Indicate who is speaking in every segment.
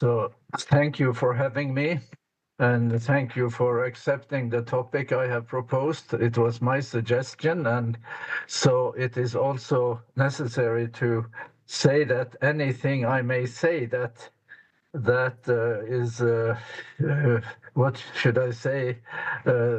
Speaker 1: So thank you for having me, and thank you for accepting the topic I have proposed. It was my suggestion, and so it is also necessary to say that anything I may say that is what should I say,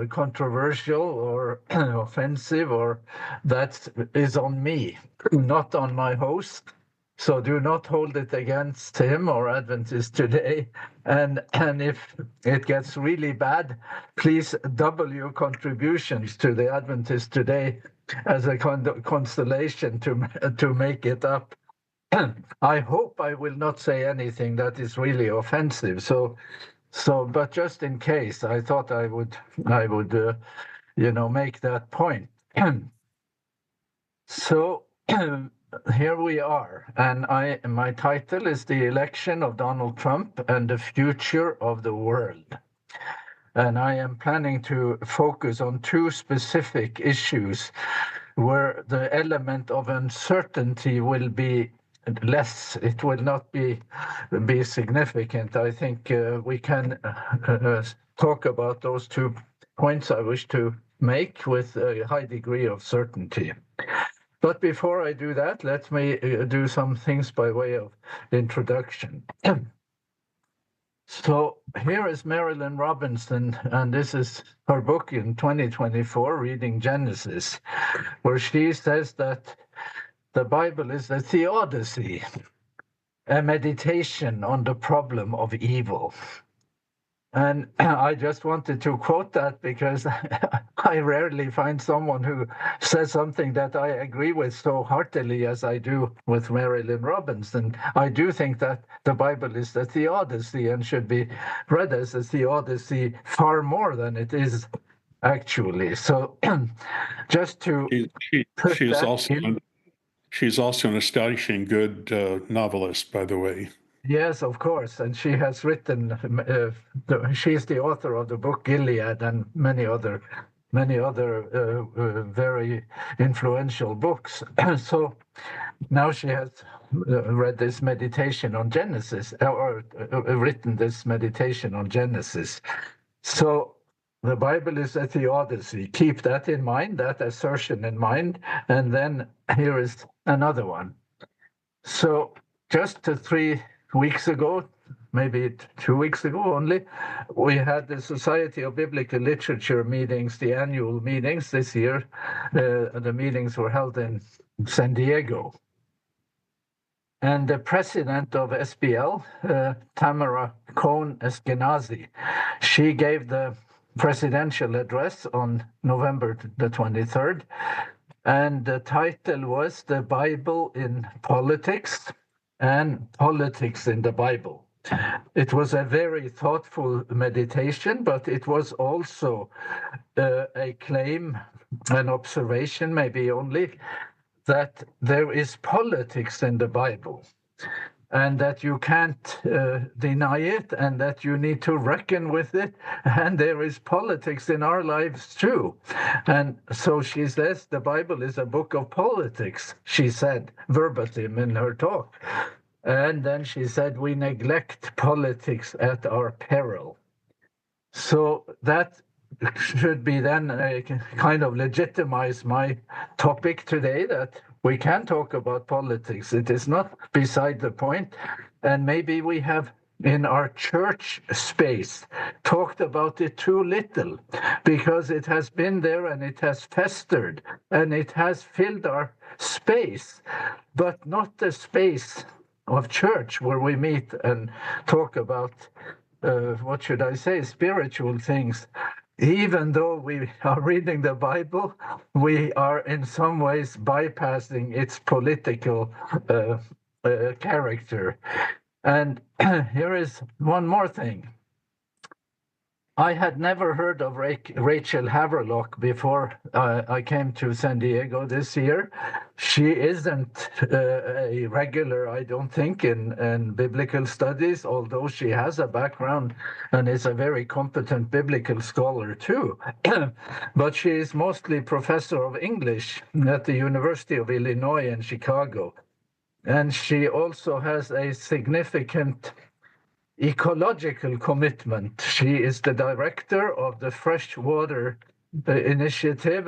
Speaker 1: controversial or offensive, or that is on me, not on my host. So do not hold it against him or Adventist today. And if it gets really bad, please double your contributions to the Adventist today as a kind of consolation to make it up. I hope I will not say anything that is really offensive. But just in case, I thought I would make that point. So here we are, and my title is The Election of Donald Trump and the Future of the World. And I am planning to focus on two specific issues where the element of uncertainty will be less. It will not be significant. I think we can talk about those 2 points I wish to make with a high degree of certainty. But before I do that, let me do some things by way of introduction. So here is Marilyn Robinson, and this is her book in 2024, Reading Genesis, where she says that the Bible is a theodicy, a meditation on the problem of evil. And I just wanted to quote that because I rarely find someone who says something that I agree with so heartily as I do with Marilyn Robinson. I do think that the Bible is a theodicy and should be read as a theodicy far more than it is actually. So just to put
Speaker 2: she's
Speaker 1: that
Speaker 2: also
Speaker 1: in.
Speaker 2: She's also an astonishing good novelist, by the way.
Speaker 1: Yes, of course, and she has written. She's the author of the book Gilead and many other very influential books. So now she has read this meditation on Genesis, or written this meditation on Genesis. So the Bible is a theodicy. Keep that in mind, that assertion in mind, and then here is another one. So just 3 weeks ago, maybe 2 weeks ago only, we had the Society of Biblical Literature meetings, the annual meetings this year. The meetings were held in San Diego. And the president of SBL, Tamara Cohn Eskenazi, she gave the presidential address on November the 23rd. And the title was The Bible in Politics and Politics in the Bible. It was a very thoughtful meditation, but it was also a claim, an observation maybe only, that there is politics in the Bible, and that you can't deny it, and that you need to reckon with it, and there is politics in our lives too. And so she says the Bible is a book of politics, she said verbatim in her talk. And then she said we neglect politics at our peril. So that should be then kind of legitimize my topic today, that we can talk about politics. It is not beside the point. And maybe we have in our church space talked about it too little, because it has been there and it has festered and it has filled our space, but not the space of church where we meet and talk about what should I say, spiritual things. Even though we are reading the Bible, we are in some ways bypassing its political character. And here is one more thing. I had never heard of Rachel Haverlock before I came to San Diego this year. She isn't a regular, I don't think, in biblical studies, although she has a background and is a very competent biblical scholar too. But she is mostly professor of English at the University of Illinois in Chicago. And she also has a significant ecological commitment. She is the director of the freshwater initiative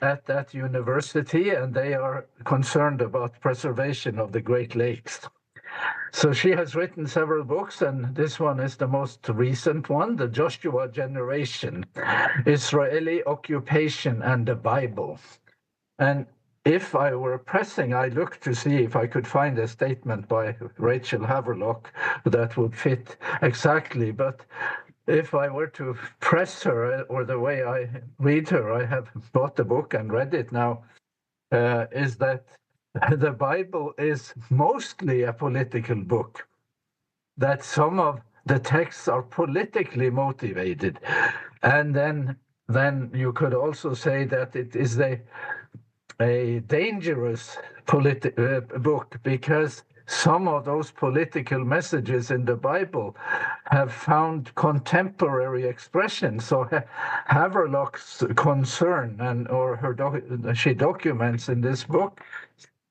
Speaker 1: at that university, and they are concerned about preservation of the Great Lakes. So she has written several books, and this one is the most recent one, The Joshua Generation, Israeli Occupation and the Bible. And if I were pressing, I looked to see if I could find a statement by Rachel Haverlock that would fit exactly. But if I were to press her, or the way I read her, I have bought the book and read it now, is that the Bible is mostly a political book, that some of the texts are politically motivated. And then you could also say that it is a dangerous book, because some of those political messages in the Bible have found contemporary expression. So Haverlock's concern, she documents in this book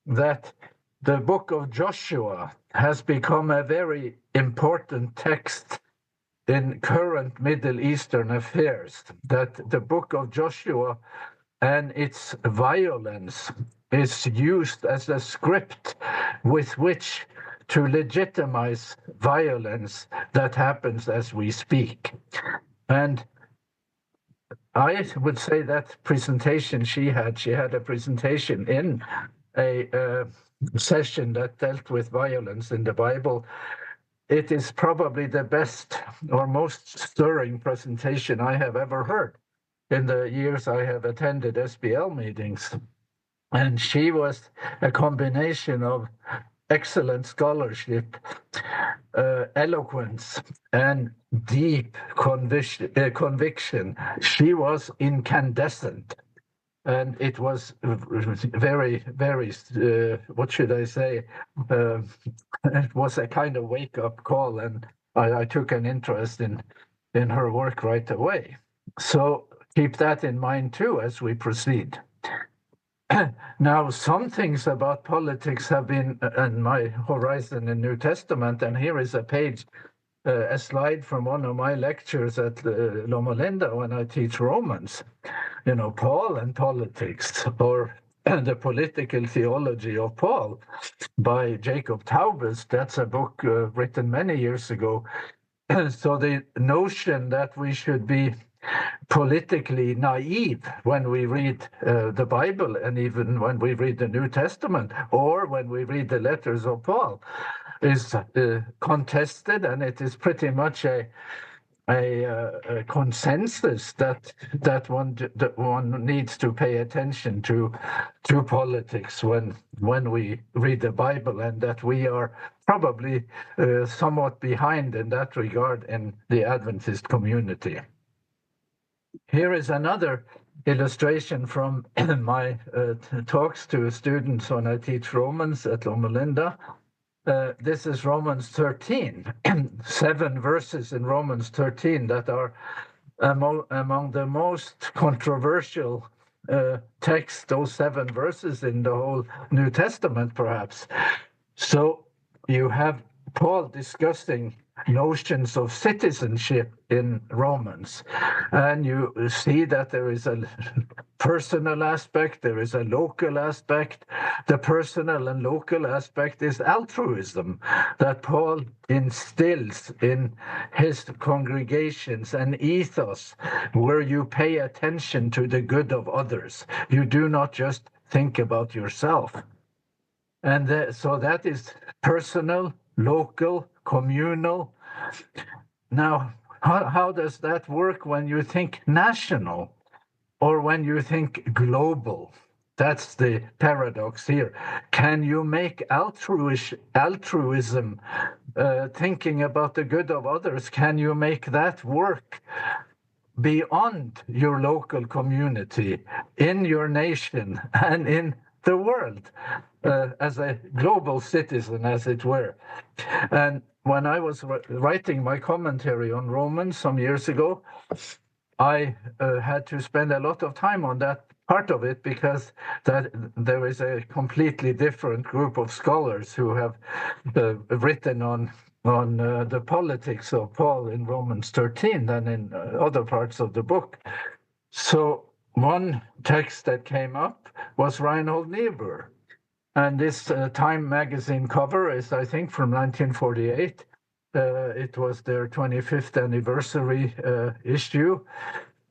Speaker 1: that the book of Joshua has become a very important text in current Middle Eastern affairs, that the book of Joshua and its violence is used as a script with which to legitimize violence that happens as we speak. And I would say that presentation she had a presentation in a session that dealt with violence in the Bible. It is probably the best or most stirring presentation I have ever heard in the years I have attended SBL meetings. And she was a combination of excellent scholarship, eloquence, and deep conviction. She was incandescent. And it was very, very, what should I say? It was a kind of wake-up call, and I took an interest in her work right away. So keep that in mind too as we proceed. Now, some things about politics have been on my horizon in New Testament, and here is a slide from one of my lectures at Loma when I teach Romans. Paul and politics, or the political theology of Paul by Jacob Taubes. That's a book written many years ago. So the notion that we should be politically naive when we read the Bible, and even when we read the New Testament, or when we read the letters of Paul, is contested, and it is pretty much a consensus that one needs to pay attention to politics when we read the Bible, and that we are probably somewhat behind in that regard in the Adventist community. Here is another illustration from my talks to students when I teach Romans at Loma Linda. This is Romans 13, 7 verses in Romans 13 that are among the most controversial texts, those 7 verses in the whole New Testament, perhaps. So you have Paul discussing notions of citizenship in Romans, and you see that there is a personal aspect, there is a local aspect. The personal and local aspect is altruism that Paul instills in his congregations, an ethos where you pay attention to the good of others. You do not just think about yourself. And so that is personal, local, communal. Now, how does that work when you think national or when you think global? That's the paradox here. Can you make altruism, thinking about the good of others, can you make that work beyond your local community, in your nation, and in the world, as a global citizen, as it were? And when I was writing my commentary on Romans some years ago, I had to spend a lot of time on that part of it, because that there is a completely different group of scholars who have written on the politics of Paul in Romans 13 than in other parts of the book. So one text that came up was Reinhold Niebuhr. And this Time magazine cover is, I think, from 1948. It was their 25th anniversary issue.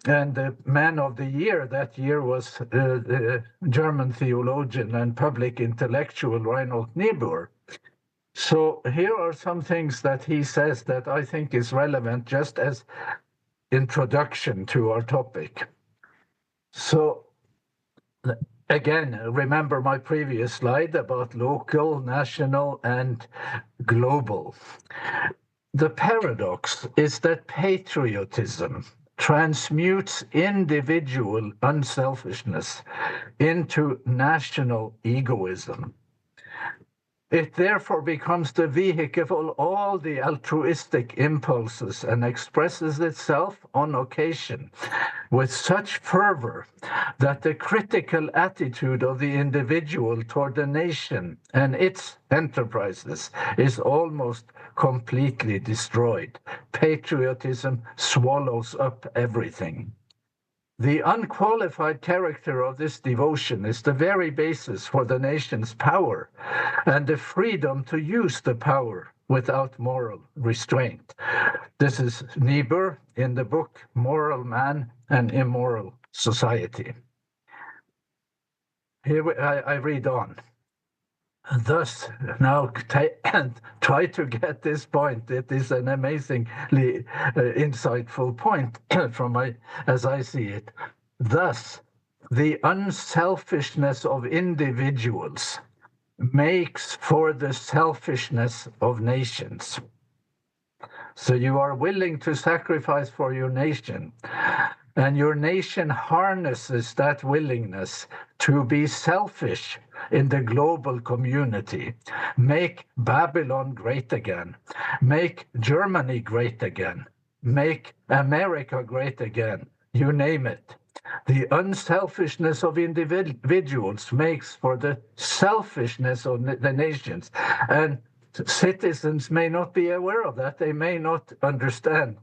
Speaker 1: And the man of the year that year was the German theologian and public intellectual Reinhold Niebuhr. So here are some things that he says that I think is relevant just as introduction to our topic. So again, remember my previous slide about local, national, and global. The paradox is that patriotism transmutes individual unselfishness into national egoism. It therefore becomes the vehicle of all the altruistic impulses and expresses itself on occasion with such fervor that the critical attitude of the individual toward the nation and its enterprises is almost completely destroyed. Patriotism swallows up everything. The unqualified character of this devotion is the very basis for the nation's power and the freedom to use the power without moral restraint. This is Niebuhr in the book Moral Man and Immoral Society. Here I read on. Thus, now try to get this point. It is an amazingly insightful point as I see it. Thus, the unselfishness of individuals makes for the selfishness of nations. So you are willing to sacrifice for your nation, and your nation harnesses that willingness to be selfish in the global community. Make Babylon great again. Make Germany great again. Make America great again. You name it. The unselfishness of individuals makes for the selfishness of the nations. And citizens may not be aware of that. They may not understand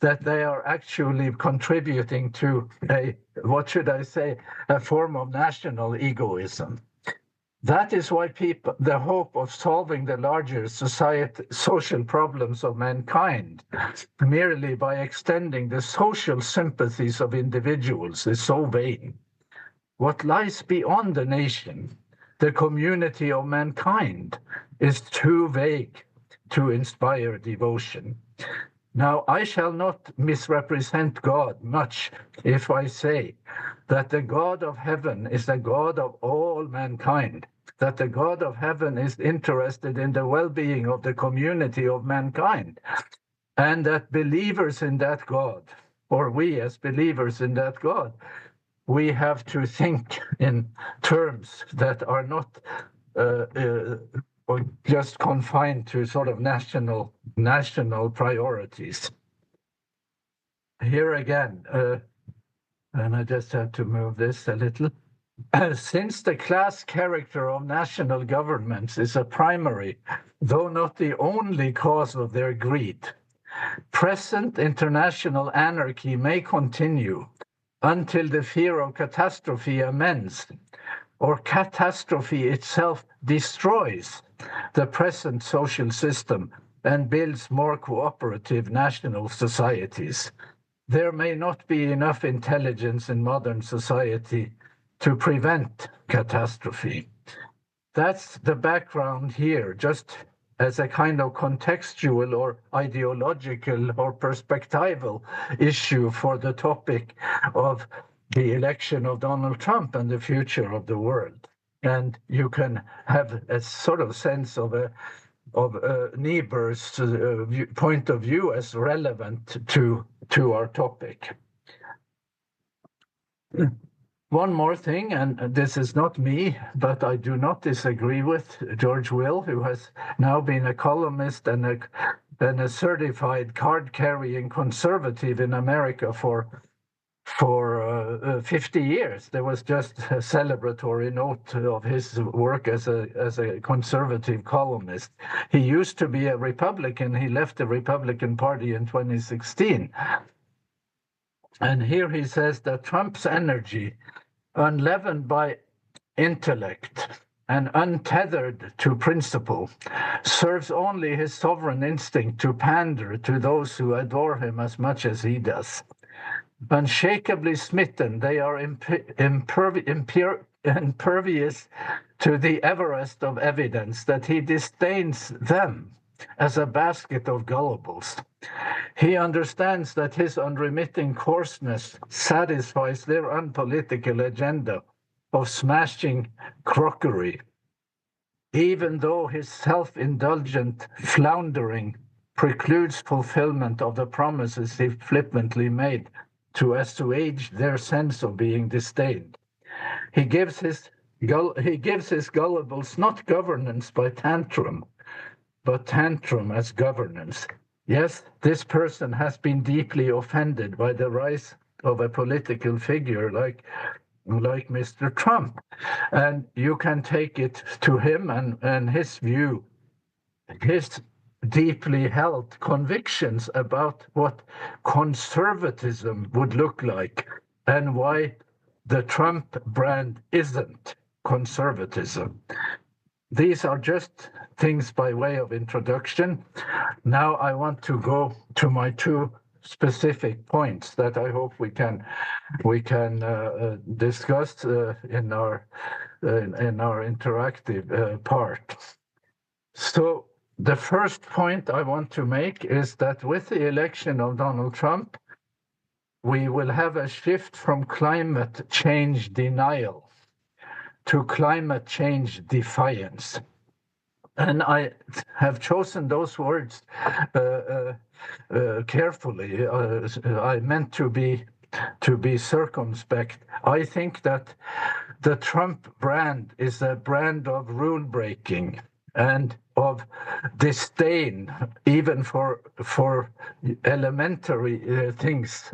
Speaker 1: that they are actually contributing to a form of national egoism. That is why the hope of solving the larger social problems of mankind merely by extending the social sympathies of individuals is so vain. What lies beyond the nation, the community of mankind, is too vague to inspire devotion. Now, I shall not misrepresent God much if I say that the God of heaven is the God of all mankind, that the God of heaven is interested in the well-being of the community of mankind, and that believers in that God, or we as believers in that God, we have to think in terms that are not or just confined to sort of national priorities. Here again, and I just have to move this a little. Since the class character of national governments is a primary, though not the only cause of their greed, present international anarchy may continue until the fear of catastrophe amends, or catastrophe itself destroys the present social system and builds more cooperative national societies. There may not be enough intelligence in modern society to prevent catastrophe. That's the background here, just as a kind of contextual or ideological or perspectival issue for the topic of the election of Donald Trump and the future of the world. And you can have a sort of sense of Niebuhr's point of view as relevant to our topic. One more thing, and this is not me, but I do not disagree with George Will, who has now been a columnist and a certified card-carrying conservative in America for for 50 years. There was just a celebratory note of his work as a conservative columnist. He used to be a Republican. He left the Republican Party in 2016. And here he says that Trump's energy, unleavened by intellect and untethered to principle, serves only his sovereign instinct to pander to those who adore him as much as he does. Unshakably smitten, they are impervious to the Everest of evidence that he disdains them as a basket of gullibles. He understands that his unremitting coarseness satisfies their unpolitical agenda of smashing crockery, even though his self-indulgent floundering precludes fulfillment of the promises he flippantly made to assuage their sense of being disdained. He gives his gullibles not governance by tantrum, but tantrum as governance. Yes, this person has been deeply offended by the rise of a political figure like Mr. Trump, and you can take it to him and his view, his deeply held convictions about what conservatism would look like and why the Trump brand isn't conservatism. These are just things by way of introduction. Now I want to go to my two specific points that I hope we can discuss in our interactive part. So the first point I want to make is that with the election of Donald Trump, we will have a shift from climate change denial to climate change defiance. And I have chosen those words carefully. I meant to be circumspect. I think that the Trump brand is a brand of rule breaking and of disdain, even for elementary things,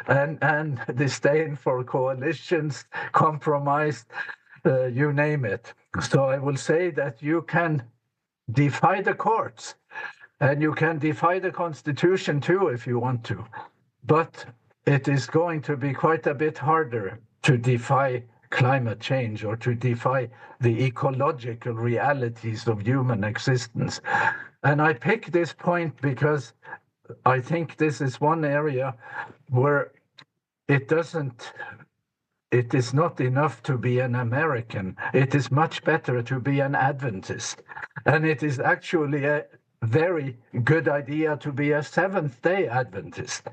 Speaker 1: and disdain for coalitions, compromise, you name it. So I will say that you can defy the courts and you can defy the Constitution too if you want to, but it is going to be quite a bit harder to defy climate change or to defy the ecological realities of human existence. And I pick this point because I think this is one area where it is not enough to be an American. It is much better to be an Adventist. And it is actually a very good idea to be a Seventh-day Adventist,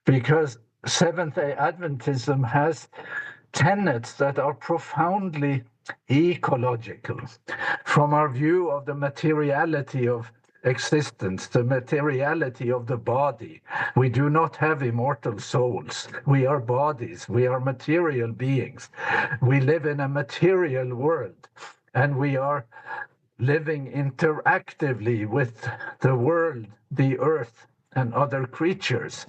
Speaker 1: because Seventh-day Adventism has tenets that are profoundly ecological from our view of the materiality of existence, the materiality of the body. We do not have immortal souls. We are bodies. We are material beings. We live in a material world, and we are living interactively with the world, the earth, and other creatures.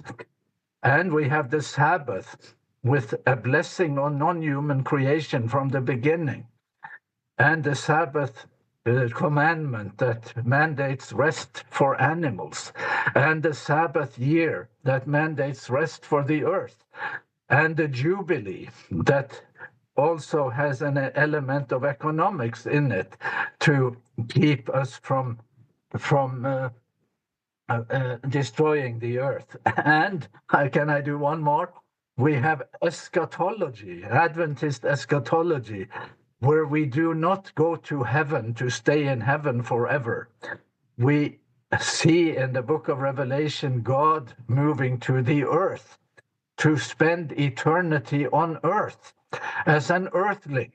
Speaker 1: And we have the Sabbath with a blessing on non-human creation from the beginning, and the Sabbath commandment that mandates rest for animals, and the Sabbath year that mandates rest for the earth, and the Jubilee that also has an element of economics in it to keep us from destroying the earth. And can I do one more? We have eschatology, Adventist eschatology, where we do not go to heaven to stay in heaven forever. We see in the book of Revelation God moving to the earth to spend eternity on earth as an earthling.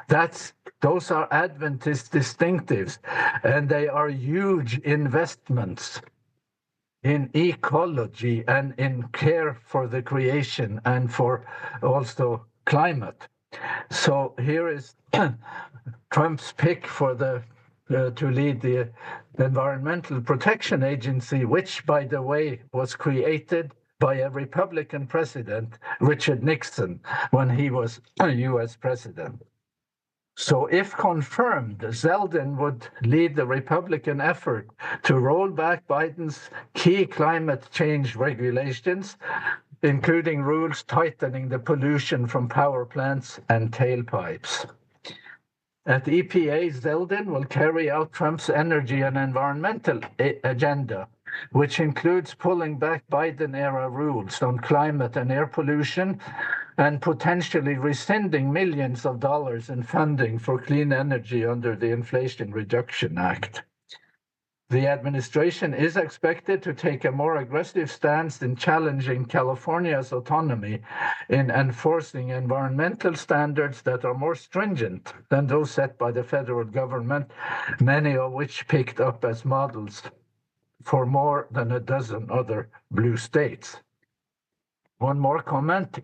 Speaker 1: Those are Adventist distinctives, and they are huge investments in ecology and in care for the creation and for also climate. So here is Trump's pick for to lead the Environmental Protection Agency, which, by the way, was created by a Republican president, Richard Nixon, when he was a US president. So if confirmed, Zeldin would lead the Republican effort to roll back Biden's key climate change regulations, including rules tightening the pollution from power plants and tailpipes. At EPA, Zeldin will carry out Trump's energy and environmental agenda, which includes pulling back Biden-era rules on climate and air pollution and potentially rescinding millions of dollars in funding for clean energy under the Inflation Reduction Act. The administration is expected to take a more aggressive stance in challenging California's autonomy in enforcing environmental standards that are more stringent than those set by the federal government, many of which picked up as models for more than a dozen other blue states. One more comment.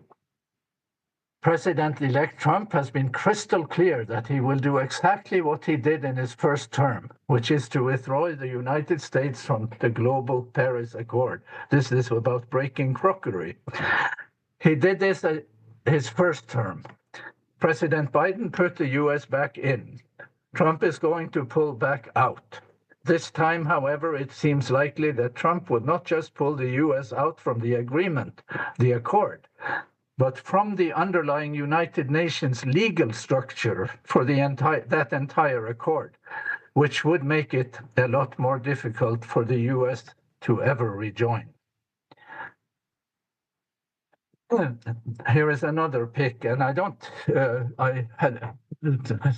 Speaker 1: President-elect Trump has been crystal clear that he will do exactly what he did in his first term, which is to withdraw the United States from the global Paris Accord. This is about breaking crockery. He did this his first term. President Biden put the US back in. Trump is going to pull back out. This time, however, it seems likely that Trump would not just pull the US out from the agreement, the accord, but from the underlying United Nations legal structure for that entire accord, which would make it a lot more difficult for the US to ever rejoin. Here is another pick, and I had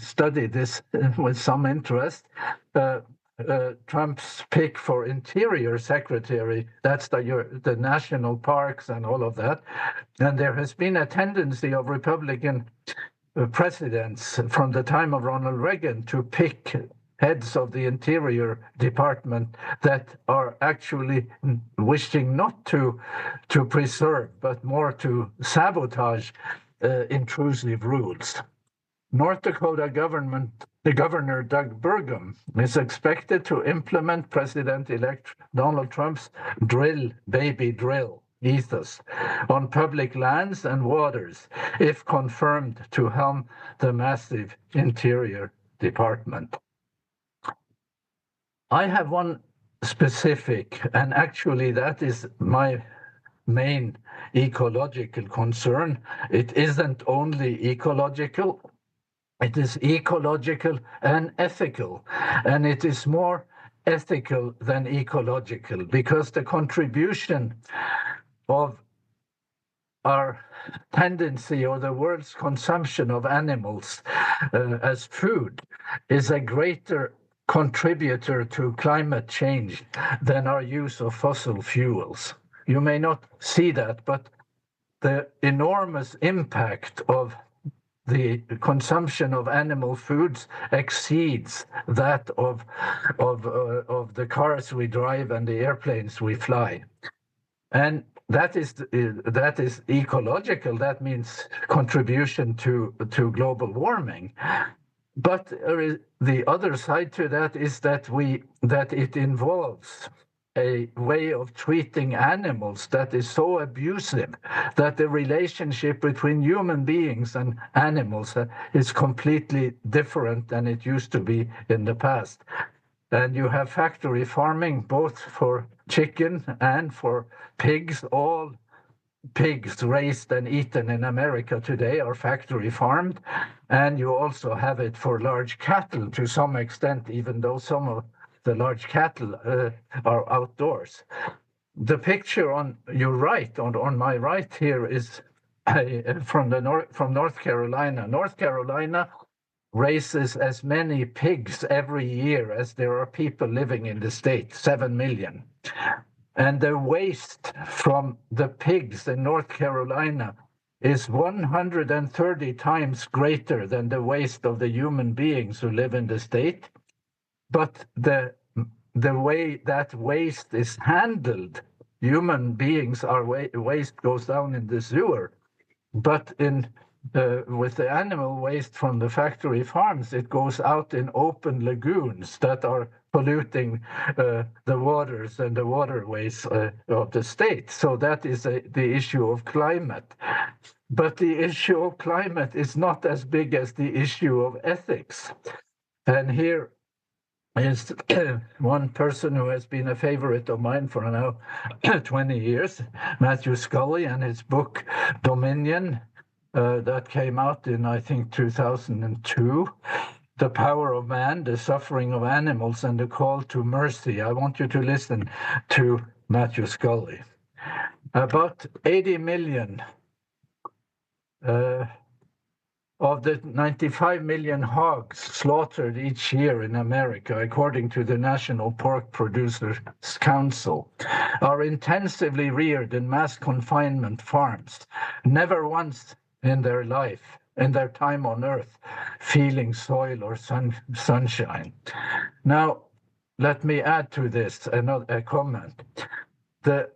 Speaker 1: studied this with some interest. Trump's pick for Interior Secretary, that's the national parks and all of that. And there has been a tendency of Republican presidents from the time of Ronald Reagan to pick heads of the Interior Department that are actually wishing not to preserve, but more to sabotage intrusive rules. North Dakota Governor Doug Burgum is expected to implement President-elect Donald Trump's drill, baby drill ethos on public lands and waters, if confirmed to helm the massive Interior Department. I have one specific, and actually that is my main ecological concern. It isn't only ecological, it is ecological and ethical, and it is more ethical than ecological, because the contribution of our tendency or the world's consumption of animals as food is a greater contributor to climate change than our use of fossil fuels. You may not see that, but the enormous impact of the consumption of animal foods exceeds that of the cars we drive and the airplanes we fly. And that is ecological. That means contribution to global warming. But the other side to that is that it involves a way of treating animals that is so abusive that the relationship between human beings and animals is completely different than it used to be in the past. And you have factory farming both for chicken and for pigs. All pigs raised and eaten in America today are factory farmed. And you also have it for large cattle to some extent, even though some of the large cattle are outdoors. The picture on your right, on my right here, is from North Carolina. North Carolina raises as many pigs every year as there are people living in the state, 7 million. And the waste from the pigs in North Carolina is 130 times greater than the waste of the human beings who live in the state. But the way that waste is handled, human beings, our waste goes down in the sewer. But in with the animal waste from the factory farms, it goes out in open lagoons that are polluting the waters and the waterways of the state. So that is the issue of climate. But the issue of climate is not as big as the issue of ethics. And here is one person who has been a favorite of mine for now 20 years, Matthew Scully, and his book Dominion, that came out in, I think, 2002. The Power of Man, the Suffering of Animals, and the Call to Mercy. I want you to listen to Matthew Scully. About 80 million of the 95 million hogs slaughtered each year in America, according to the National Pork Producers Council, are intensively reared in mass confinement farms, never once in their life, in their time on earth, feeling soil or sunshine. Now, let me add to this a comment. The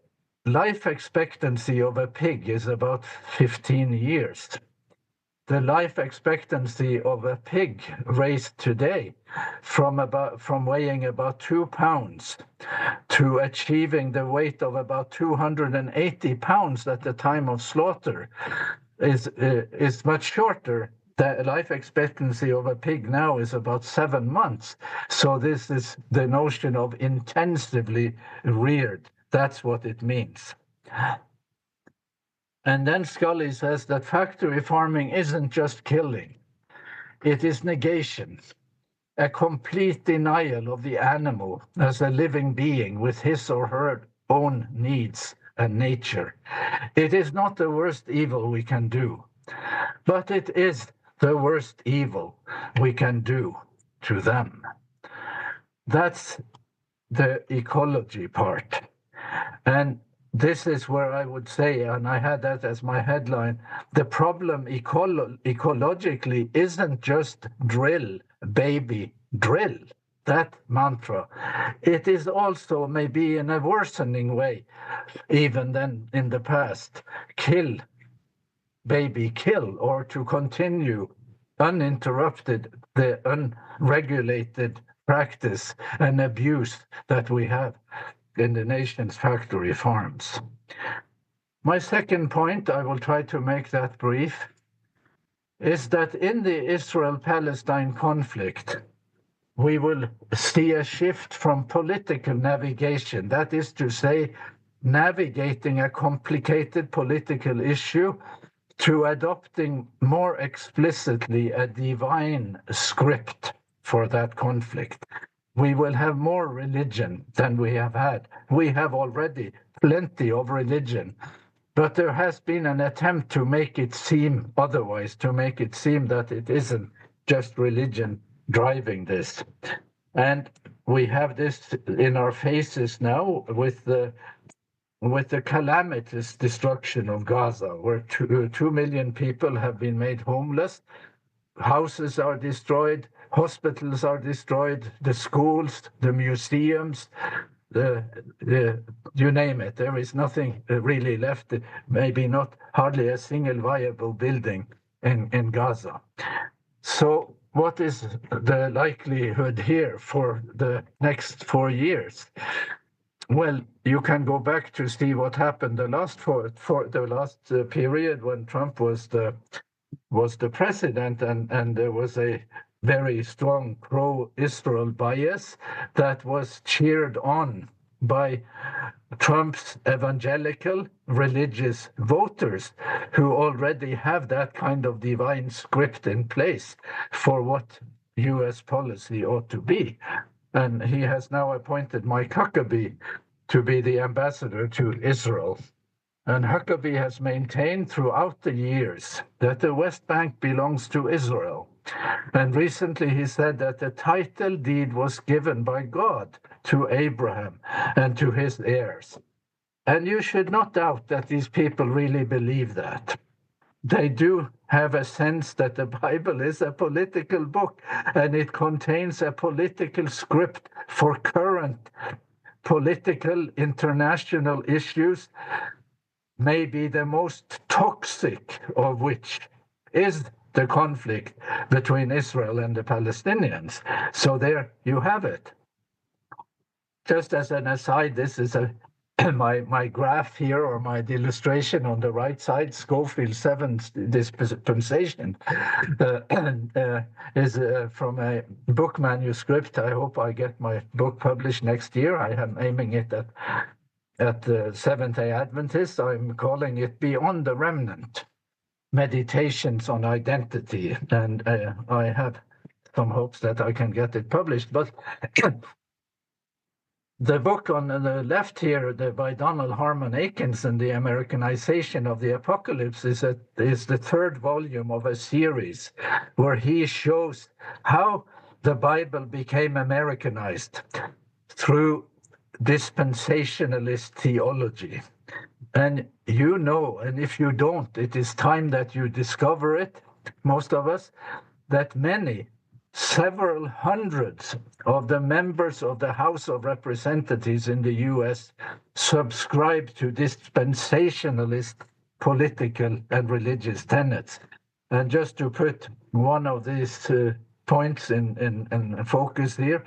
Speaker 1: life expectancy of a pig is about 15 years. The life expectancy of a pig raised today from weighing about 2 pounds to achieving the weight of about 280 pounds at the time of slaughter is much shorter. The life expectancy of a pig now is about 7 months. So this is the notion of intensively reared. That's what it means. And then Scully says that factory farming isn't just killing, it is negation, a complete denial of the animal as a living being with his or her own needs and nature. It is not the worst evil we can do, but it is the worst evil we can do to them. That's the ecology part. And this is where I would say, and I had that as my headline, the problem ecologically isn't just drill, baby, drill, that mantra. It is also, maybe in a worsening way, even than in the past, kill, baby, kill, or to continue uninterrupted the unregulated practice and abuse that we have in the nation's factory farms. My second point, I will try to make that brief, is that in the Israel-Palestine conflict, we will see a shift from political navigation, that is to say, navigating a complicated political issue, to adopting more explicitly a divine script for that conflict. We will have more religion than we have had. We have already plenty of religion, but there has been an attempt to make it seem otherwise, to make it seem that it isn't just religion driving this. And we have this in our faces now with the calamitous destruction of Gaza, where 2 million people have been made homeless, houses are destroyed, hospitals are destroyed, the schools, the museums, you name it. There is nothing really left, maybe not hardly a single viable building in Gaza. So what is the likelihood here for the next 4 years? Well, you can go back to see what happened the last period when Trump was the president, and there was a very strong pro-Israel bias that was cheered on by Trump's evangelical religious voters who already have that kind of divine script in place for what U.S. policy ought to be. And he has now appointed Mike Huckabee to be the ambassador to Israel. And Huckabee has maintained throughout the years that the West Bank belongs to Israel. And recently he said that the title deed was given by God to Abraham and to his heirs. And you should not doubt that these people really believe that. They do have a sense that the Bible is a political book and it contains a political script for current political international issues, maybe the most toxic of which is the conflict between Israel and the Palestinians. So there you have it. Just as an aside, this is my graph here, or my illustration on the right side, Schofield 7 dispensation, is from a book manuscript. I hope I get my book published next year. I am aiming it at the Seventh-day Adventist. I'm calling it Beyond the Remnant, Meditations on Identity. And I have some hopes that I can get it published. But the book on the left here, by Donald Harmon Akinson, The Americanization of the Apocalypse, is the third volume of a series where he shows how the Bible became Americanized through dispensationalist theology. And you know, and if you don't, it is time that you discover it, most of us, that several hundreds of the members of the House of Representatives in the US subscribe to dispensationalist political and religious tenets. And just to put one of these points in focus here,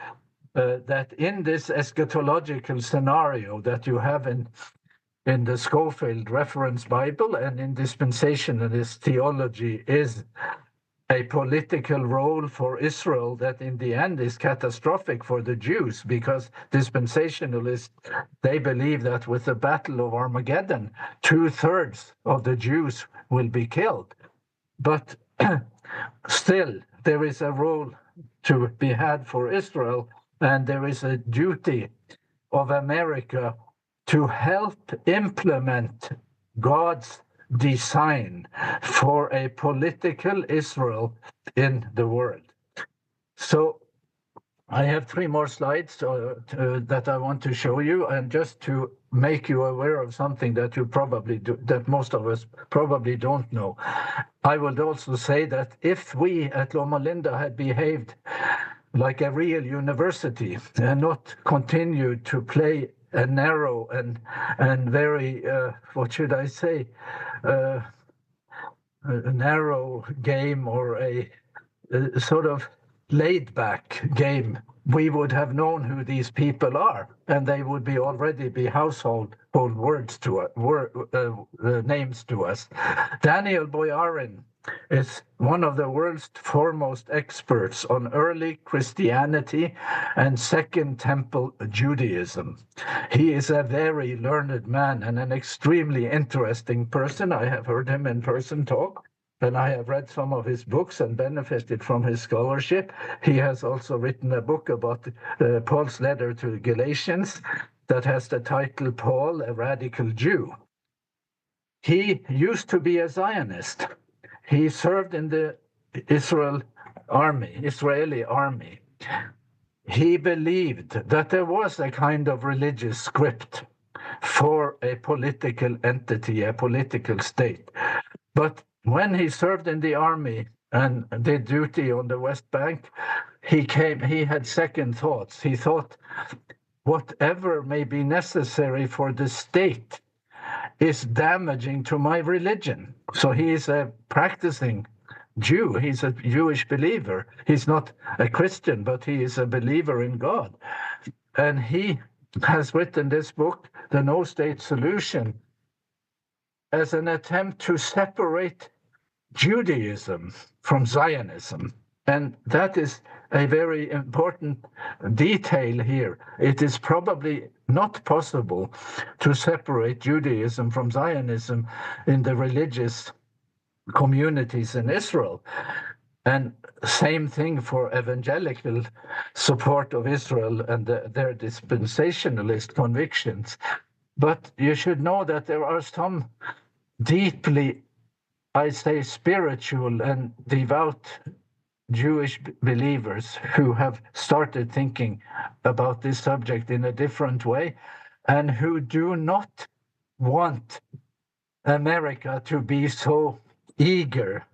Speaker 1: that in this eschatological scenario that you have in the Schofield Reference Bible and in dispensationalist theology is a political role for Israel that in the end is catastrophic for the Jews, because dispensationalists, they believe that with the Battle of Armageddon, 2/3 of the Jews will be killed. But still, there is a role to be had for Israel, and there is a duty of America to help implement God's design for a political Israel in the world. So I have 3 more slides that I want to show you, and just to make you aware of something that you probably do, that most of us probably don't know. I would also say that if we at Loma Linda had behaved like a real university and not continued to play a narrow and very, what should I say, a narrow game, or a sort of laid-back game, we would have known who these people are, and they would already be household words to us, names to us. Daniel Boyarin is one of the world's foremost experts on early Christianity and Second Temple Judaism. He is a very learned man and an extremely interesting person. I have heard him in person talk, and I have read some of his books and benefited from his scholarship. He has also written a book about Paul's letter to Galatians that has the title Paul, a Radical Jew. He used to be a Zionist. He served in the Israeli army. He believed that there was a kind of religious script for a political entity, a political state. But when he served in the army and did duty on the West Bank, he had second thoughts. He thought, whatever may be necessary for the state is damaging to my religion. So he is a practicing Jew. He's a Jewish believer. He's not a Christian, but he is a believer in God. And he has written this book, The No State Solution, as an attempt to separate Judaism from Zionism. And that is a very important detail here. It is probably not possible to separate Judaism from Zionism in the religious communities in Israel. And same thing for evangelical support of Israel and their dispensationalist convictions. But you should know that there are some deeply, I say, spiritual and devout Jewish believers who have started thinking about this subject in a different way, and who do not want America to be so eager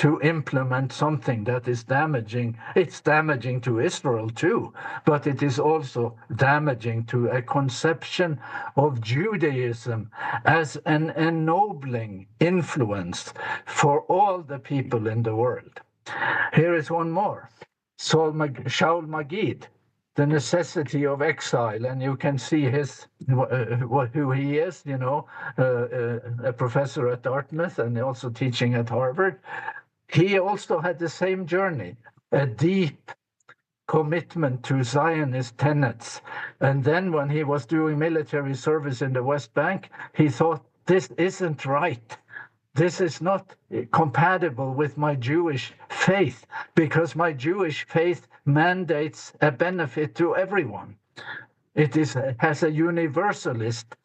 Speaker 1: to implement something that is damaging. It's damaging to Israel too, but it is also damaging to a conception of Judaism as an ennobling influence for all the people in the world. Here is one more. Shaul Magid, The Necessity of Exile, and you can see who he is, a professor at Dartmouth and also teaching at Harvard. He also had the same journey, a deep commitment to Zionist tenets. And then when he was doing military service in the West Bank, he thought, this isn't right. This is not compatible with my Jewish faith, because my Jewish faith mandates a benefit to everyone. It has a universalist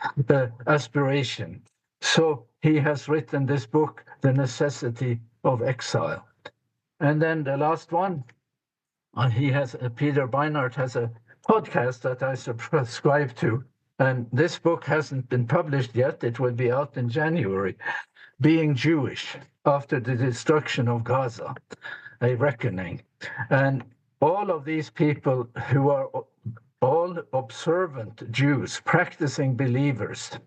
Speaker 1: aspiration. So he has written this book, The Necessity of Exile. And then the last one, Peter Beinart has a podcast that I subscribe to. And this book hasn't been published yet. It will be out in January. Being Jewish after the destruction of Gaza, a reckoning. And all of these people who are all observant Jews, practicing believers,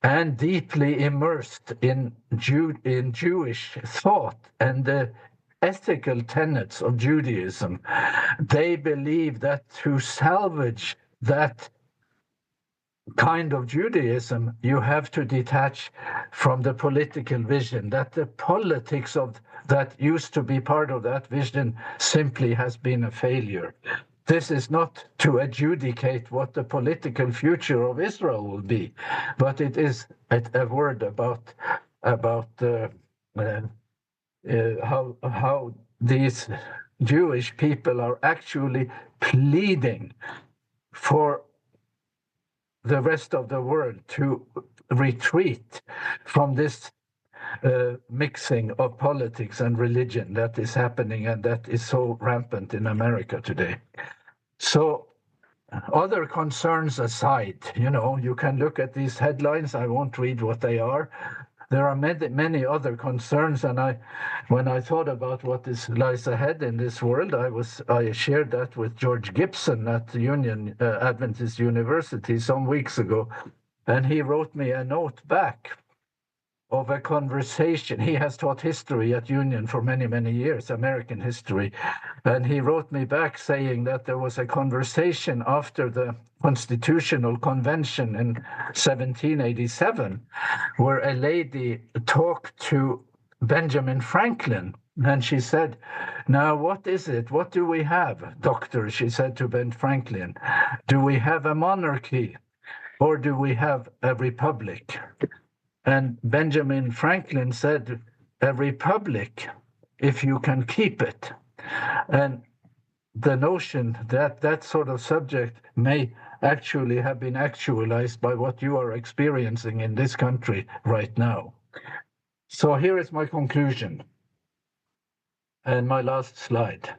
Speaker 1: and deeply immersed in Jewish thought and the ethical tenets of Judaism, they believe that to salvage that kind of Judaism, you have to detach from the political vision, that the politics of that used to be part of that vision simply has been a failure. This is not to adjudicate what the political future of Israel will be, but it is a word about how these Jewish people are actually pleading for the rest of the world to retreat from this mixing of politics and religion that is happening and that is so rampant in America today. So other concerns aside, you can look at these headlines. I won't read what they are. There are many other concerns, and when I thought about what lies ahead in this world, I shared that with George Gibson at the Adventist University some weeks ago, and he wrote me a note back of a conversation. He has taught history at Union for many, many years, American history, and he wrote me back saying that there was a conversation after the Constitutional Convention in 1787, where a lady talked to Benjamin Franklin, and she said, "Now, what is it? What do we have, doctor?" She said to Ben Franklin. "Do we have a monarchy, or do we have a republic?" And Benjamin Franklin said, "A republic, if you can keep it." And the notion that that sort of subject may actually have been actualized by what you are experiencing in this country right now. So here is my conclusion and my last slide.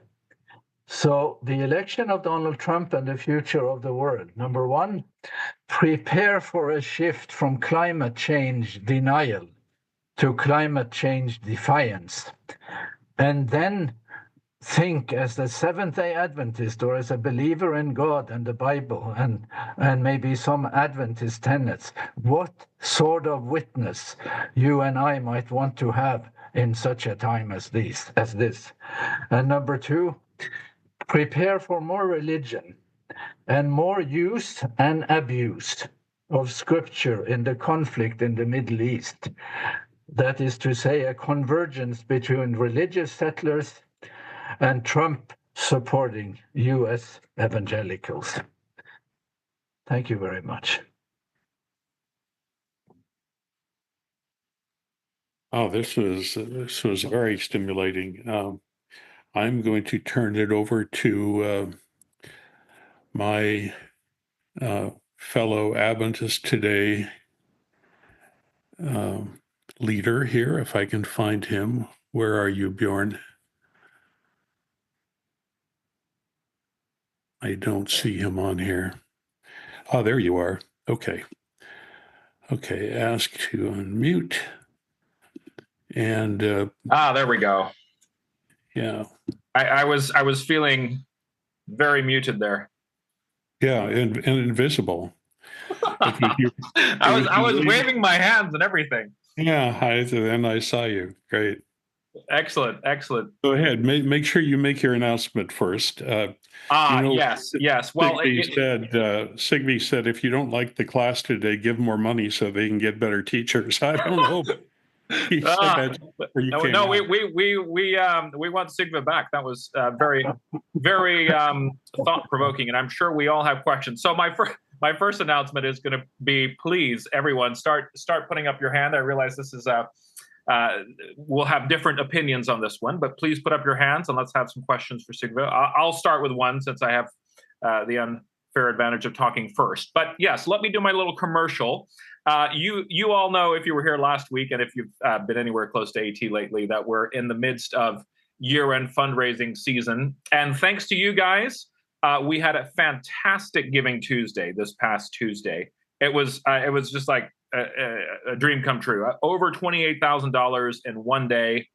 Speaker 1: So the election of Donald Trump and the future of the world. Number one, prepare for a shift from climate change denial to climate change defiance. And then think as a Seventh-day Adventist or as a believer in God and the Bible and maybe some Adventist tenets, what sort of witness you and I might want to have in such a time as this. And number two, prepare for more religion and more use and abuse of scripture in the conflict in the Middle East. That is to say, a convergence between religious settlers and Trump supporting U.S. evangelicals. Thank you very much.
Speaker 2: Oh, this was very stimulating. I'm going to turn it over to my fellow Adventist today leader here, if I can find him. Where are you, Bjorn? I don't see him on here. Oh, there you are. Okay. Okay, ask to unmute. And
Speaker 3: there we go.
Speaker 2: yeah.
Speaker 3: I was feeling very muted there.
Speaker 2: Yeah, and invisible.
Speaker 3: I was waving my hands and everything.
Speaker 2: Yeah, and I saw you. Great.
Speaker 3: Excellent.
Speaker 2: Go ahead. Make sure you make your announcement first.
Speaker 3: Yes. Well,
Speaker 2: Sigve said, if you don't like the class today, give more money so they can get better teachers. I don't know. He said that
Speaker 3: we want Sigve back. That was very, very thought provoking, and I'm sure we all have questions. So my first announcement is going to be: please, everyone, start putting up your hand. I realize this is we'll have different opinions on this one, but please put up your hands and let's have some questions for Sigve. I'll start with one since I have the unfair advantage of talking first. But yes, let me do my little commercial. You all know, if you were here last week and if you've been anywhere close to AT lately, that we're in the midst of year-end fundraising season. And thanks to you guys, we had a fantastic Giving Tuesday this past Tuesday. It was just like a dream come true. Over $28,000 in one day.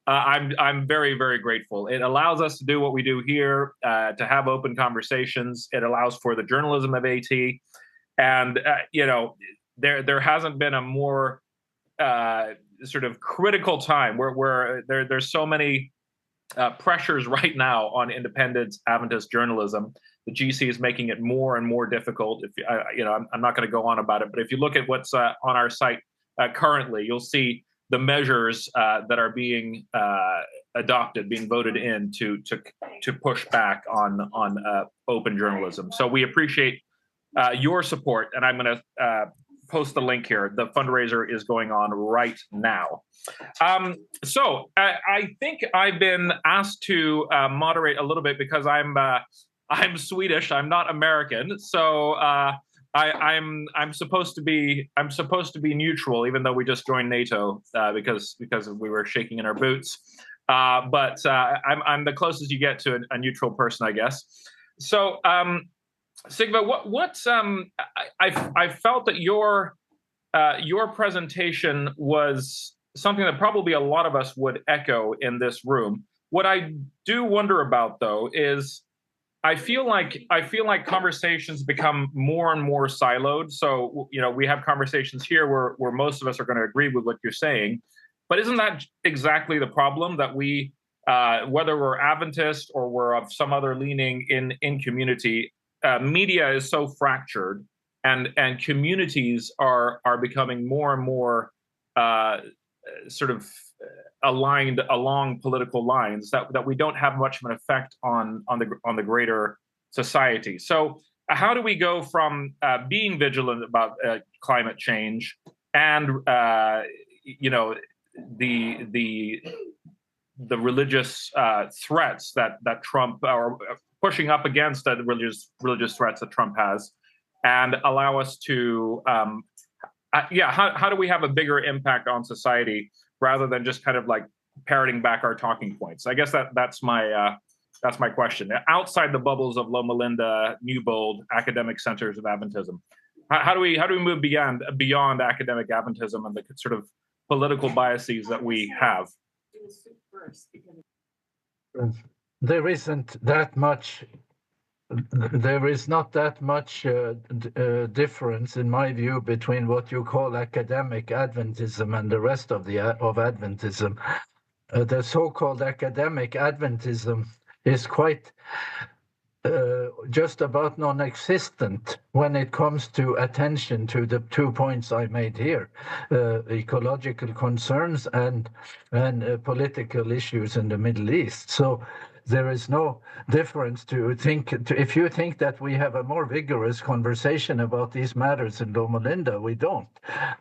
Speaker 3: I'm very, very grateful. It allows us to do what we do here, to have open conversations. It allows for the journalism of AT. And, there hasn't been a more sort of critical time where there's so many pressures right now on independent Adventist journalism. The GC is making it more and more difficult. I'm not going to go on about it, but if you look at what's on our site currently, you'll see the measures that are being adopted, being voted in to push back on open journalism. So we appreciate your support, and I'm going to post the link here. The fundraiser is going on right now. So I think I've been asked to moderate a little bit because I'm Swedish. I'm not American, so I'm supposed to be neutral, even though we just joined NATO because we were shaking in our boots. But I'm the closest you get to a neutral person, I guess. So. Sigve, I felt that your presentation was something that probably a lot of us would echo in this room. What I do wonder about, though, is I feel like conversations become more and more siloed. So we have conversations here where most of us are going to agree with what you're saying, but isn't that exactly the problem, that we, whether we're Adventist or we're of some other leaning in community, media is so fractured, and communities are becoming more and more sort of aligned along political lines that we don't have much of an effect on the greater society. So how do we go from being vigilant about climate change and the religious threats that Trump, or pushing up against the religious threats that Trump has, and allow us to, how do we have a bigger impact on society rather than just kind of like parroting back our talking points? I guess that's my question. Outside the bubbles of Loma Linda, Newbold, academic centers of Adventism, how do we move beyond academic Adventism and the sort of political biases that we have?
Speaker 1: There is not that much difference, in my view, between what you call academic Adventism and the rest of Adventism. The so-called academic Adventism is quite just about non-existent when it comes to attention to the 2 points I made here: ecological concerns and political issues in the Middle East. So there is no difference if you think that we have a more vigorous conversation about these matters in Loma Linda. We don't.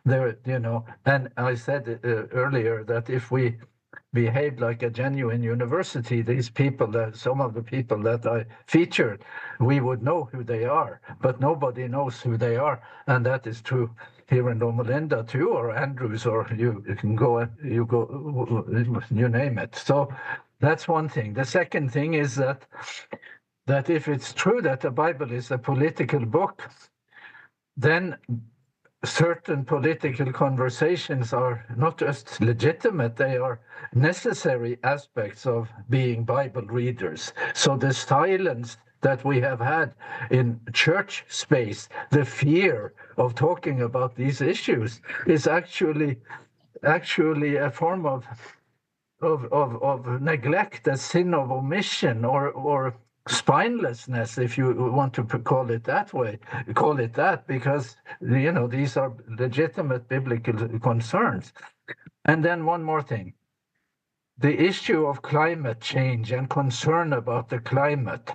Speaker 1: And I said earlier that if we behaved like a genuine university, some of the people that I featured, we would know who they are, but nobody knows who they are, and that is true here in Loma Linda too, or Andrews, or you can go, you name it. So that's one thing. The second thing is that if it's true that the Bible is a political book, then certain political conversations are not just legitimate, they are necessary aspects of being Bible readers. So the silence that we have had in church space, the fear of talking about these issues, is actually a form of neglect, a sin of omission, or spinelessness, if you want to call it that way, call it that, because these are legitimate biblical concerns. And then one more thing. The issue of climate change and concern about the climate.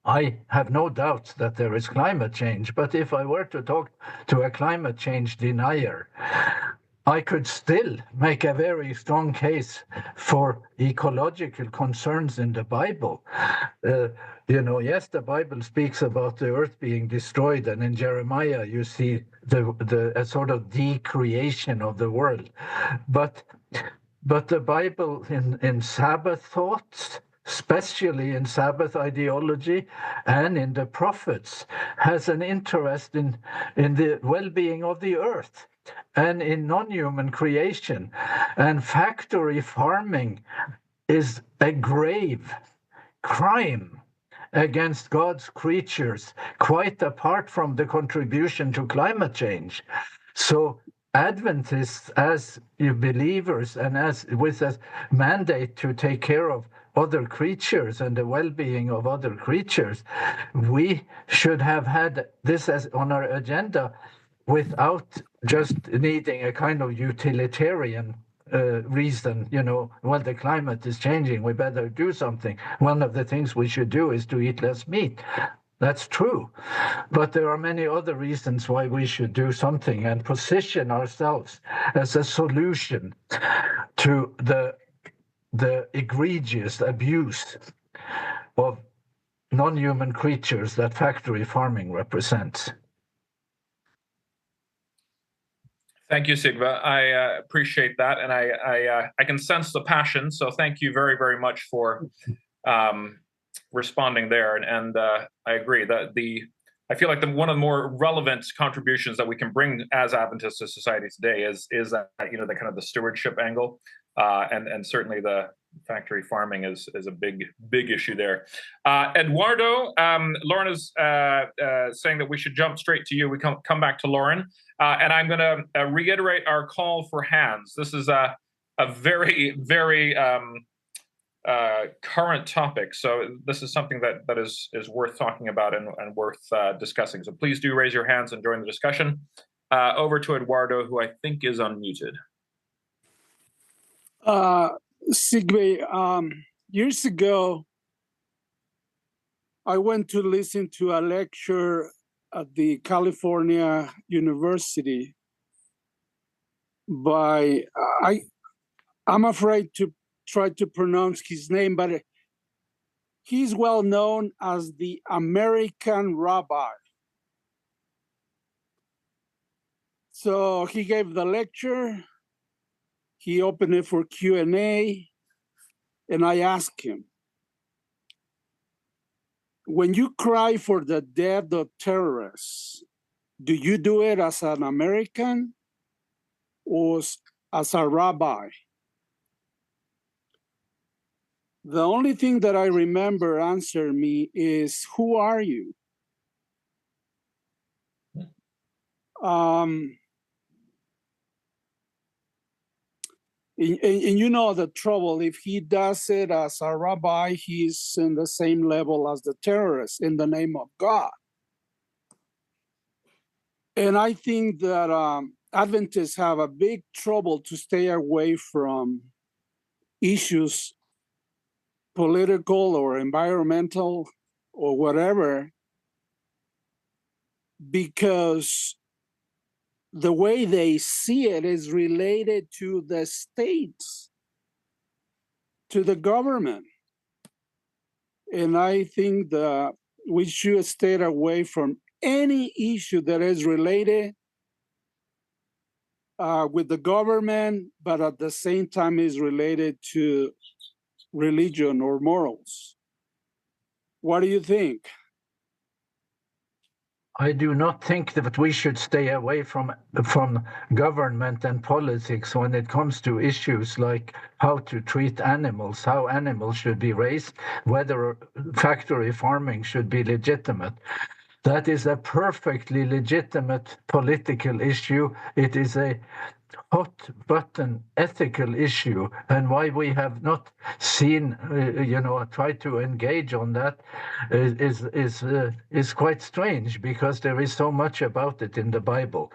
Speaker 1: I have no doubts that there is climate change, but if I were to talk to a climate change denier, I could still make a very strong case for ecological concerns in the Bible. Yes, the Bible speaks about the earth being destroyed, and in Jeremiah you see a sort of decreation of the world. But the Bible in Sabbath thoughts, especially in Sabbath ideology and in the prophets, has an interest in the well-being of the earth and in non-human creation. And factory farming is a grave crime against God's creatures, quite apart from the contribution to climate change. So Adventists, as believers and as with a mandate to take care of other creatures and the well-being of other creatures, we should have had this as on our agenda without just needing a kind of utilitarian reason, well, the climate is changing, we better do something. One of the things we should do is to eat less meat. That's true. But there are many other reasons why we should do something and position ourselves as a solution to the egregious abuse of non-human creatures that factory farming represents.
Speaker 3: Thank you, Sigve. I appreciate that, and I can sense the passion. So thank you very, very much for responding there. And I agree that I feel like one of the more relevant contributions that we can bring as Adventists to society today is that the kind of the stewardship angle, and certainly the factory farming is a big issue there. Eduardo, Lauren is saying that we should jump straight to you. We come back to Lauren, and I'm going to reiterate our call for hands. This is a very, very current topic, so this is something that is worth talking about and worth discussing. So please do raise your hands and join the discussion. Over to Eduardo, who I think is unmuted.
Speaker 4: Sigve, years ago, I went to listen to a lecture at the California University by, I'm afraid to try to pronounce his name, but he's well known as the American rabbi. So he gave the lecture. He opened it for Q&A, and I asked him, when you cry for the death of terrorists, do you do it as an American or as a rabbi? The only thing that I remember answer me is, who are you? And you know the trouble, if he does it as a rabbi, he's in the same level as the terrorists in the name of God. And I think that Adventists have a big trouble to stay away from issues, political or environmental or whatever, because the way they see it is related to the states, to the government. And I think that we should stay away from any issue that is related with the government, but at the same time is related to religion or morals. What do you think?
Speaker 1: I do not think that we should stay away from government and politics when it comes to issues like how to treat animals, how animals should be raised, whether factory farming should be legitimate. That is a perfectly legitimate political issue. It is a hot button ethical issue, and why we have not seen, try to engage on that is quite strange, because there is so much about it in the Bible.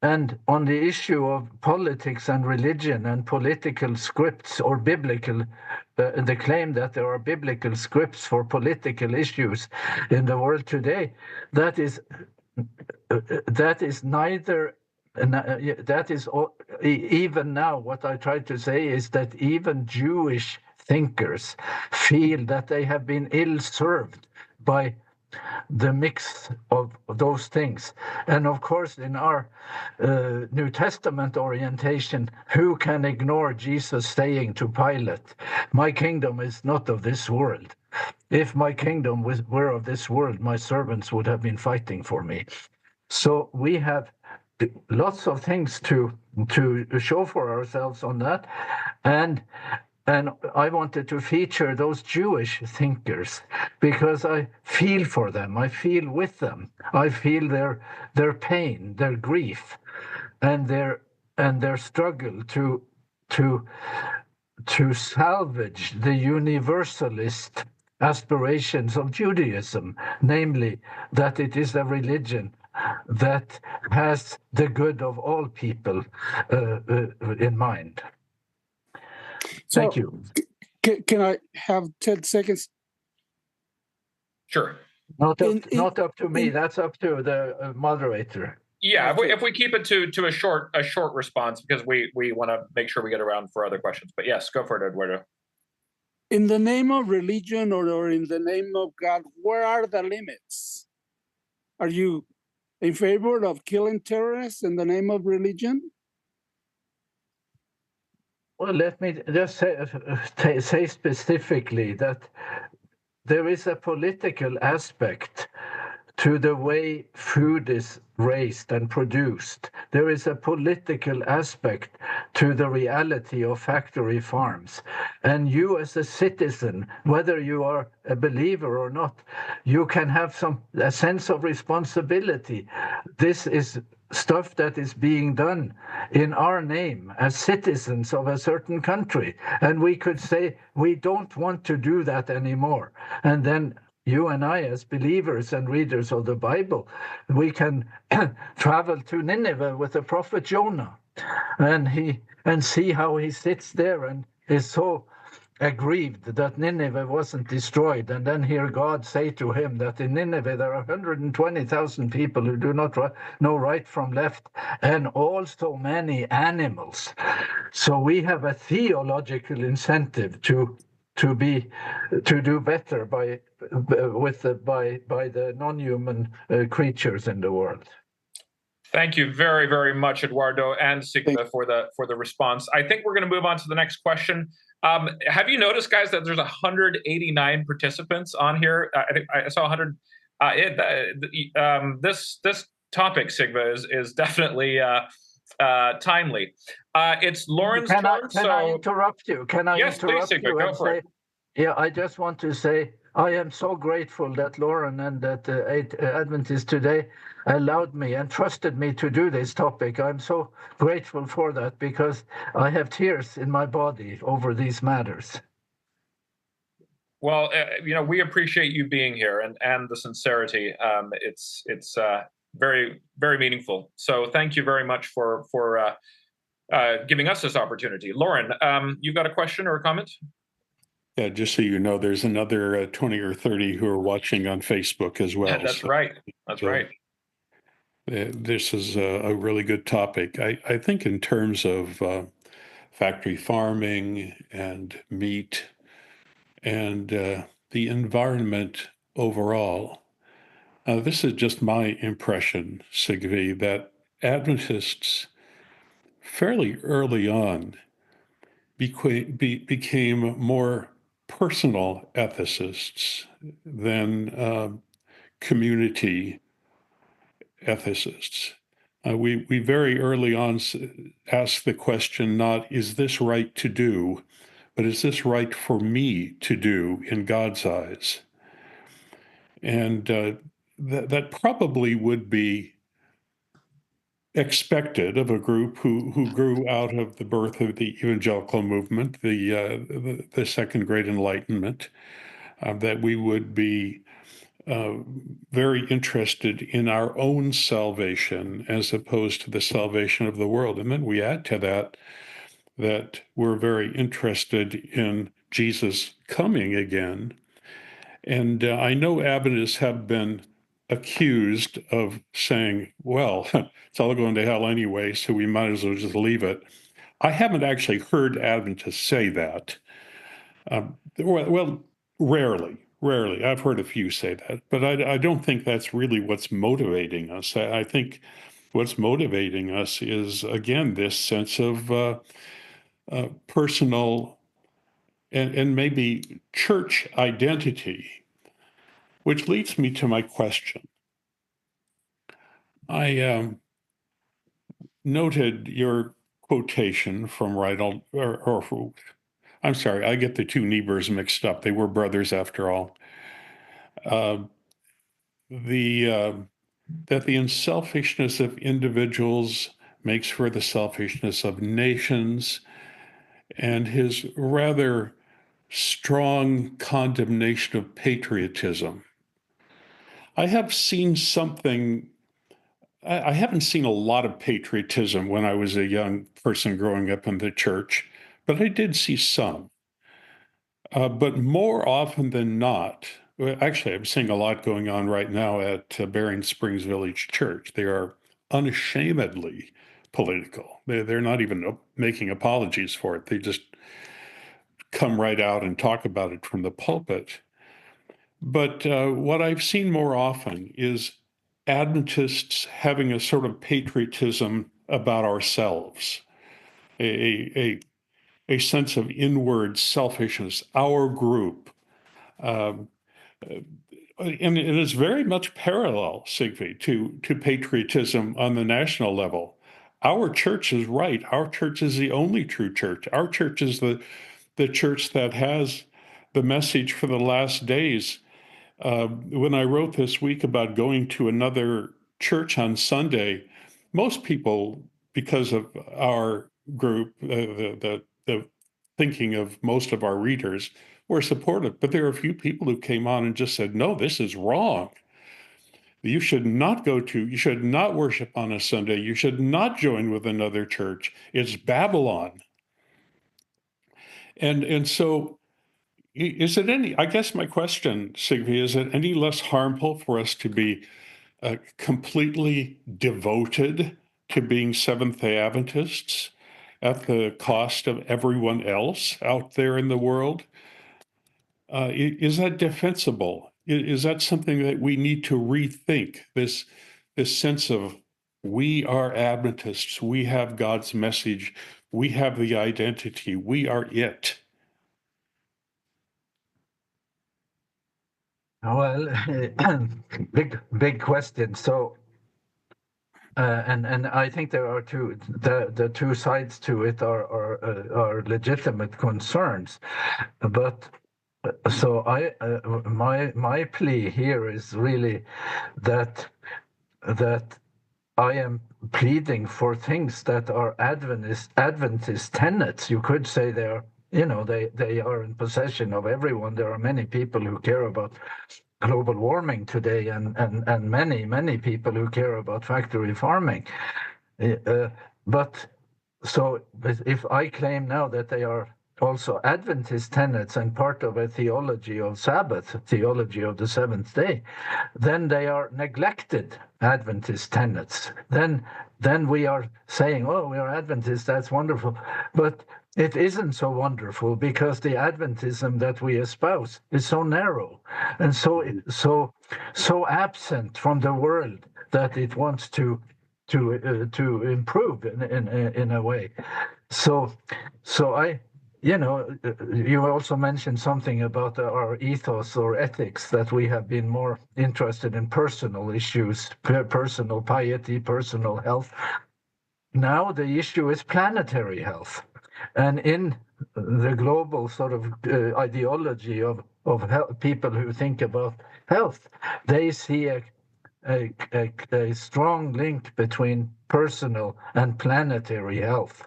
Speaker 1: And on the issue of politics and religion and political scripts or biblical, the claim that there are biblical scripts for political issues in the world today, that is neither. That is even now what I try to say is that even Jewish thinkers feel that they have been ill-served by the mix of those things. And of course, in our New Testament orientation, who can ignore Jesus saying to Pilate, "My kingdom is not of this world. If my kingdom were of this world, my servants would have been fighting for me." So we have lots of things to show for ourselves on that, and I wanted to feature those Jewish thinkers because I feel for them, I feel with them, I feel their pain, their grief, and their struggle to salvage the universalist aspirations of Judaism, namely that it is a religion that has the good of all people in mind. Thank
Speaker 4: So,
Speaker 1: you.
Speaker 4: Can I have 10 seconds?
Speaker 3: Sure.
Speaker 1: Not up to me. That's up to the moderator.
Speaker 3: Yeah,
Speaker 4: Okay.
Speaker 3: if we keep it to a short response, because we want to make sure we get around for other questions. But yes, go for it, Eduardo.
Speaker 4: In the name of religion or in the name of God, where are the limits? Are you in favor of killing terrorists in the name of religion?
Speaker 1: Well, let me just say specifically that there is a political aspect to the way food is raised and produced. There is a political aspect to the reality of factory farms. And you as a citizen, whether you are a believer or not, you can have a sense of responsibility. This is stuff that is being done in our name as citizens of a certain country. And we could say, we don't want to do that anymore. And then you and I, as believers and readers of the Bible, we can travel to Nineveh with the prophet Jonah, and see how he sits there and is so aggrieved that Nineveh wasn't destroyed, and then hear God say to him that in Nineveh there are 120,000 people who do not know right from left, and also many animals. So we have a theological incentive to do better by the non-human creatures in the world.
Speaker 3: Thank you very, very much, Eduardo and Sigve, for the response. I think we're going to move on to the next question. Have you noticed, guys, that there's 189 participants on here? I think I saw 100. This topic, Sigve, is definitely timely. It's Lauren's turn.
Speaker 1: Can I interrupt you?
Speaker 3: Yes, please, Sigve, go for it.
Speaker 1: Yeah, I just want to say I am so grateful that Lauren and that Adventist today allowed me and trusted me to do this topic. I'm so grateful for that, because I have tears in my body over these matters.
Speaker 3: Well, we appreciate you being here and the sincerity. It's very, very meaningful. So thank you very much for giving us this opportunity. Lauren, you've got a question or a comment?
Speaker 2: Yeah, just so you know, there's another 20 or 30 who are watching on Facebook as well.
Speaker 3: That's right. That's right.
Speaker 2: This is a really good topic. I think in terms of factory farming and meat and the environment overall, this is just my impression, Sigve, that Adventists fairly early on became more personal ethicists than community ethicists. We very early on ask the question, not is this right to do, but is this right for me to do in God's eyes? And that probably would be expected of a group who grew out of the birth of the evangelical movement, the Second Great Enlightenment, that we would be very interested in our own salvation as opposed to the salvation of the world. And then we add to that we're very interested in Jesus coming again. And I know Adventists have been accused of saying, well, it's all going to hell anyway, so we might as well just leave it. I haven't actually heard Adventists say that. Well, rarely. I've heard a few say that, but I don't think that's really what's motivating us. I think what's motivating us is, again, this sense of personal and maybe church identity, which leads me to my question. I noted your quotation from Reinhold, I'm sorry, I get the two Niebers mixed up. They were brothers after all. That the unselfishness of individuals makes for the selfishness of nations, and his rather strong condemnation of patriotism. I have seen something, I haven't seen a lot of patriotism when I was a young person growing up in the church, but I did see some. But more often than not, actually, I'm seeing a lot going on right now at Bering Springs Village Church. They are unashamedly political. They're not even making apologies for it. They just come right out and talk about it from the pulpit. But what I've seen more often is Adventists having a sort of patriotism about ourselves, a sense of inward selfishness, our group. Um, and it is very much parallel, Sigve, to patriotism on the national level. Our church is right. Our church is the only true church. Our church is the church that has the message for the last days. When I wrote this week about going to another church on Sunday, most people, because of our group, the thinking of most of our readers, were supportive. But there are a few people who came on and just said, no, this is wrong. You should not worship on a Sunday. You should not join with another church. It's Babylon. And so is it any, I guess my question, Sigve, is it any less harmful for us to be completely devoted to being Seventh-day Adventists at the cost of everyone else out there in the world? Is that defensible? Is that something that we need to rethink, this sense of we are Adventists, we have God's message, we have the identity, we are it?
Speaker 1: Well, big question. So, and I think there are the two sides to it are legitimate concerns, but so my plea here is really that I am pleading for things that are Adventist tenets. You could say they are, they are in possession of everyone. There are many people who care about global warming today, and many people who care about factory farming. But if I claim now that they are also Adventist tenets and part of a theology of Sabbath, theology of the seventh day, then they are neglected Adventist tenets. Then we are saying, oh, we are Adventists, that's wonderful. But it isn't so wonderful because the Adventism that we espouse is so narrow and so absent from the world that it wants to improve in a way. So you also mentioned something about our ethos or ethics, that we have been more interested in personal issues, personal piety, personal health. Now the issue is planetary health. And in the global sort of ideology of health, people who think about health, they see a strong link between personal and planetary health.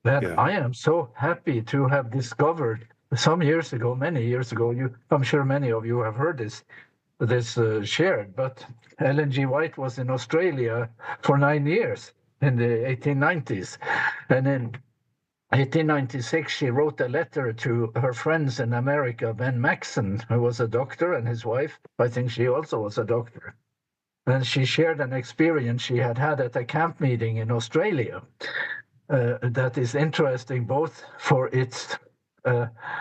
Speaker 1: And
Speaker 2: Yeah.
Speaker 1: I am so happy to have discovered some years ago, many years ago, I'm sure many of you have heard this shared, but Ellen G. White was in Australia for 9 years in the 1890s. And in 1896, she wrote a letter to her friends in America, Ben Maxon, who was a doctor, and his wife, I think she also was a doctor. And she shared an experience she had at a camp meeting in Australia. That is interesting both for its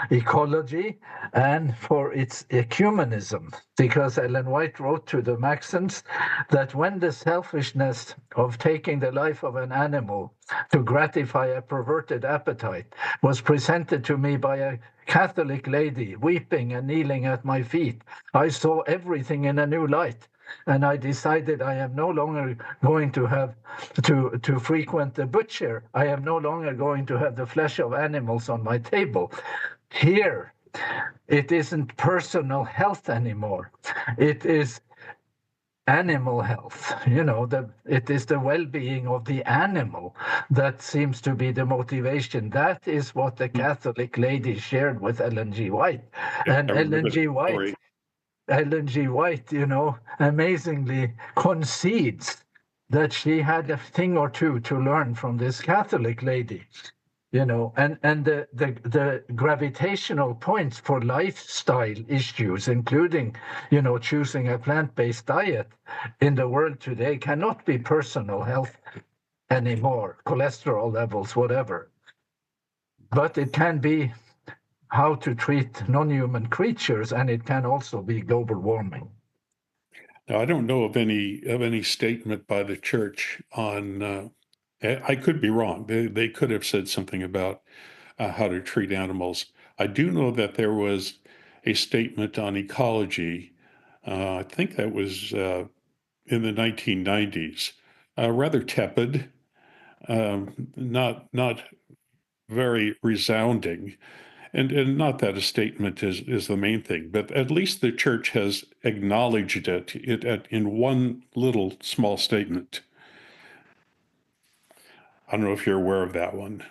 Speaker 1: ecology and for its ecumenism, because Ellen White wrote to the Maxons that when the selfishness of taking the life of an animal to gratify a perverted appetite was presented to me by a Catholic lady weeping and kneeling at my feet, I saw everything in a new light. And I decided I am no longer going to have to frequent the butcher. I am no longer going to have the flesh of animals on my table. Here, it isn't personal health anymore. It is animal health. It is the well-being of the animal that seems to be the motivation. That is what the Catholic lady shared with Ellen G. White. And Ellen G. White, amazingly concedes that she had a thing or two to learn from this Catholic lady, and the gravitational points for lifestyle issues, including, choosing a plant-based diet in the world today, cannot be personal health anymore, cholesterol levels, whatever. But it can be how to treat non-human creatures, and it can also be global warming.
Speaker 2: Now, I don't know of any statement by the church on. I could be wrong. They could have said something about how to treat animals. I do know that there was a statement on ecology. I think that was in the 1990s. Rather tepid, not very resounding. And not that a statement is the main thing, but at least the church has acknowledged it in one little small statement. I don't know if you're aware of that one.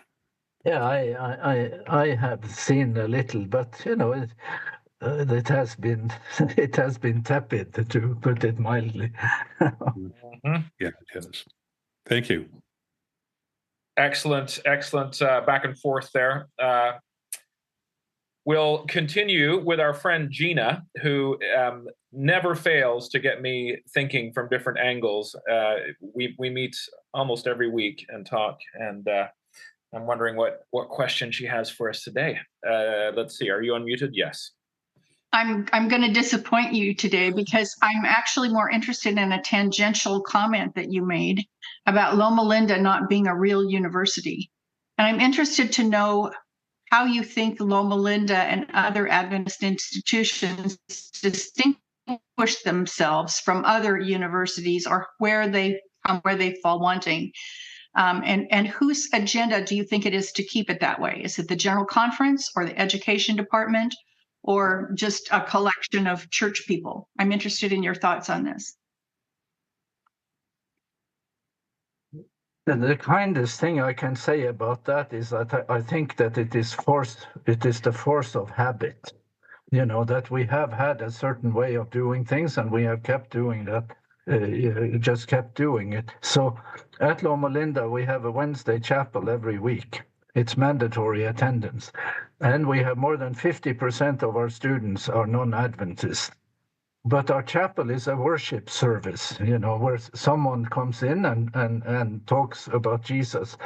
Speaker 1: Yeah, I have seen a little, but it has been it has been tepid, to put it mildly.
Speaker 3: Mhm.
Speaker 2: Yeah, it has. Thank you.
Speaker 3: Excellent back and forth there. We'll continue with our friend Gina, who never fails to get me thinking from different angles. We meet almost every week and talk, and I'm wondering what question she has for us today. Let's see. Are you unmuted? Yes.
Speaker 5: I'm going to disappoint you today, because I'm actually more interested in a tangential comment that you made about Loma Linda not being a real university. And I'm interested to know how you think Loma Linda and other Adventist institutions distinguish themselves from other universities, or where they fall wanting. And whose agenda do you think it is to keep it that way? Is it the General Conference or the Education Department, or just a collection of church people? I'm interested in your thoughts on this.
Speaker 1: The kindest thing I can say about that is that I think that it is the force of habit. That we have had a certain way of doing things, and we have kept doing that, just kept doing it. So at Loma Linda, we have a Wednesday chapel every week. It's mandatory attendance. And we have more than 50% of our students are non-Adventists. But our chapel is a worship service, where someone comes in and talks about Jesus,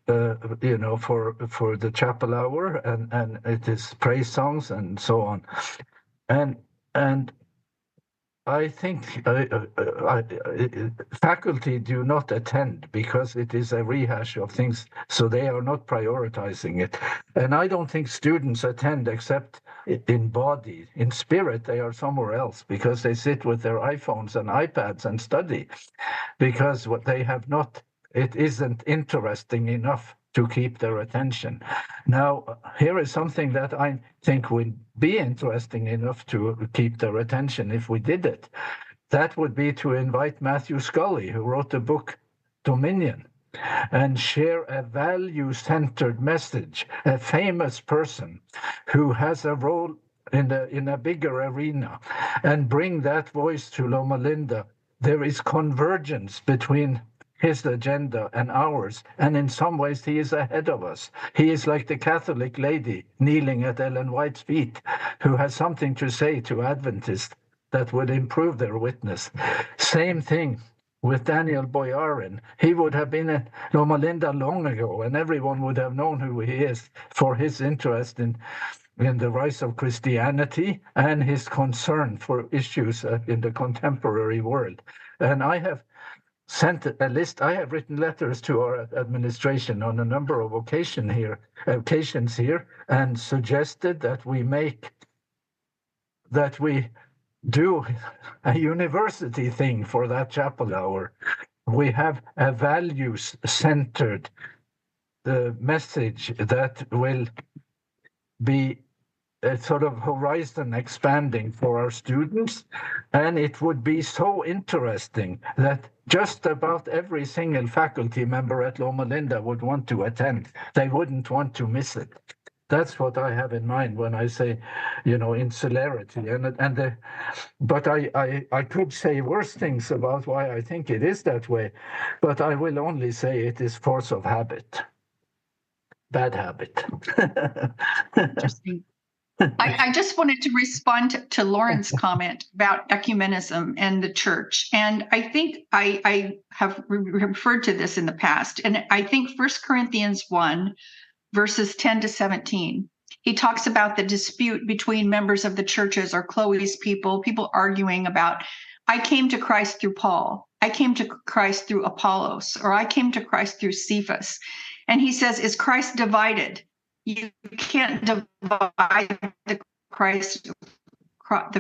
Speaker 1: for the chapel hour, and it is praise songs and so on. And I think faculty do not attend because it is a rehash of things, so they are not prioritizing it. And I don't think students attend except in body. In spirit, they are somewhere else because they sit with their iPhones and iPads and study, because what they have not, it isn't interesting enough to keep their attention. Now, here is something that I think would be interesting enough to keep their attention if we did it. That would be to invite Matthew Scully, who wrote the book Dominion, and share a value-centered message, a famous person who has a role in a bigger arena, and bring that voice to Loma Linda. There is convergence between his agenda and ours, and in some ways he is ahead of us. He is like the Catholic lady kneeling at Ellen White's feet, who has something to say to Adventists that would improve their witness. Same thing with Daniel Boyarin. He would have been at Loma Linda long ago, and everyone would have known who he is for his interest in the rise of Christianity and his concern for issues in the contemporary world. And I have sent a list. I have written letters to our administration on a number of occasions here, and suggested that we do a university thing for that chapel hour. We have a values-centered message that will be a sort of horizon expanding for our students, and it would be so interesting that just about every single faculty member at Loma Linda would want to attend. They wouldn't want to miss it. That's what I have in mind when I say, insularity. But I could say worse things about why I think it is that way, but I will only say it is force of habit. Bad habit.
Speaker 5: Interesting. I just wanted to respond to Lauren's comment about ecumenism and the church. And I think I have referred to this in the past. And I think 1 Corinthians 1, verses 10 to 17, he talks about the dispute between members of the churches or Chloe's people arguing about, I came to Christ through Paul, I came to Christ through Apollos, or I came to Christ through Cephas. And he says, is Christ divided? You can't divide the Christ of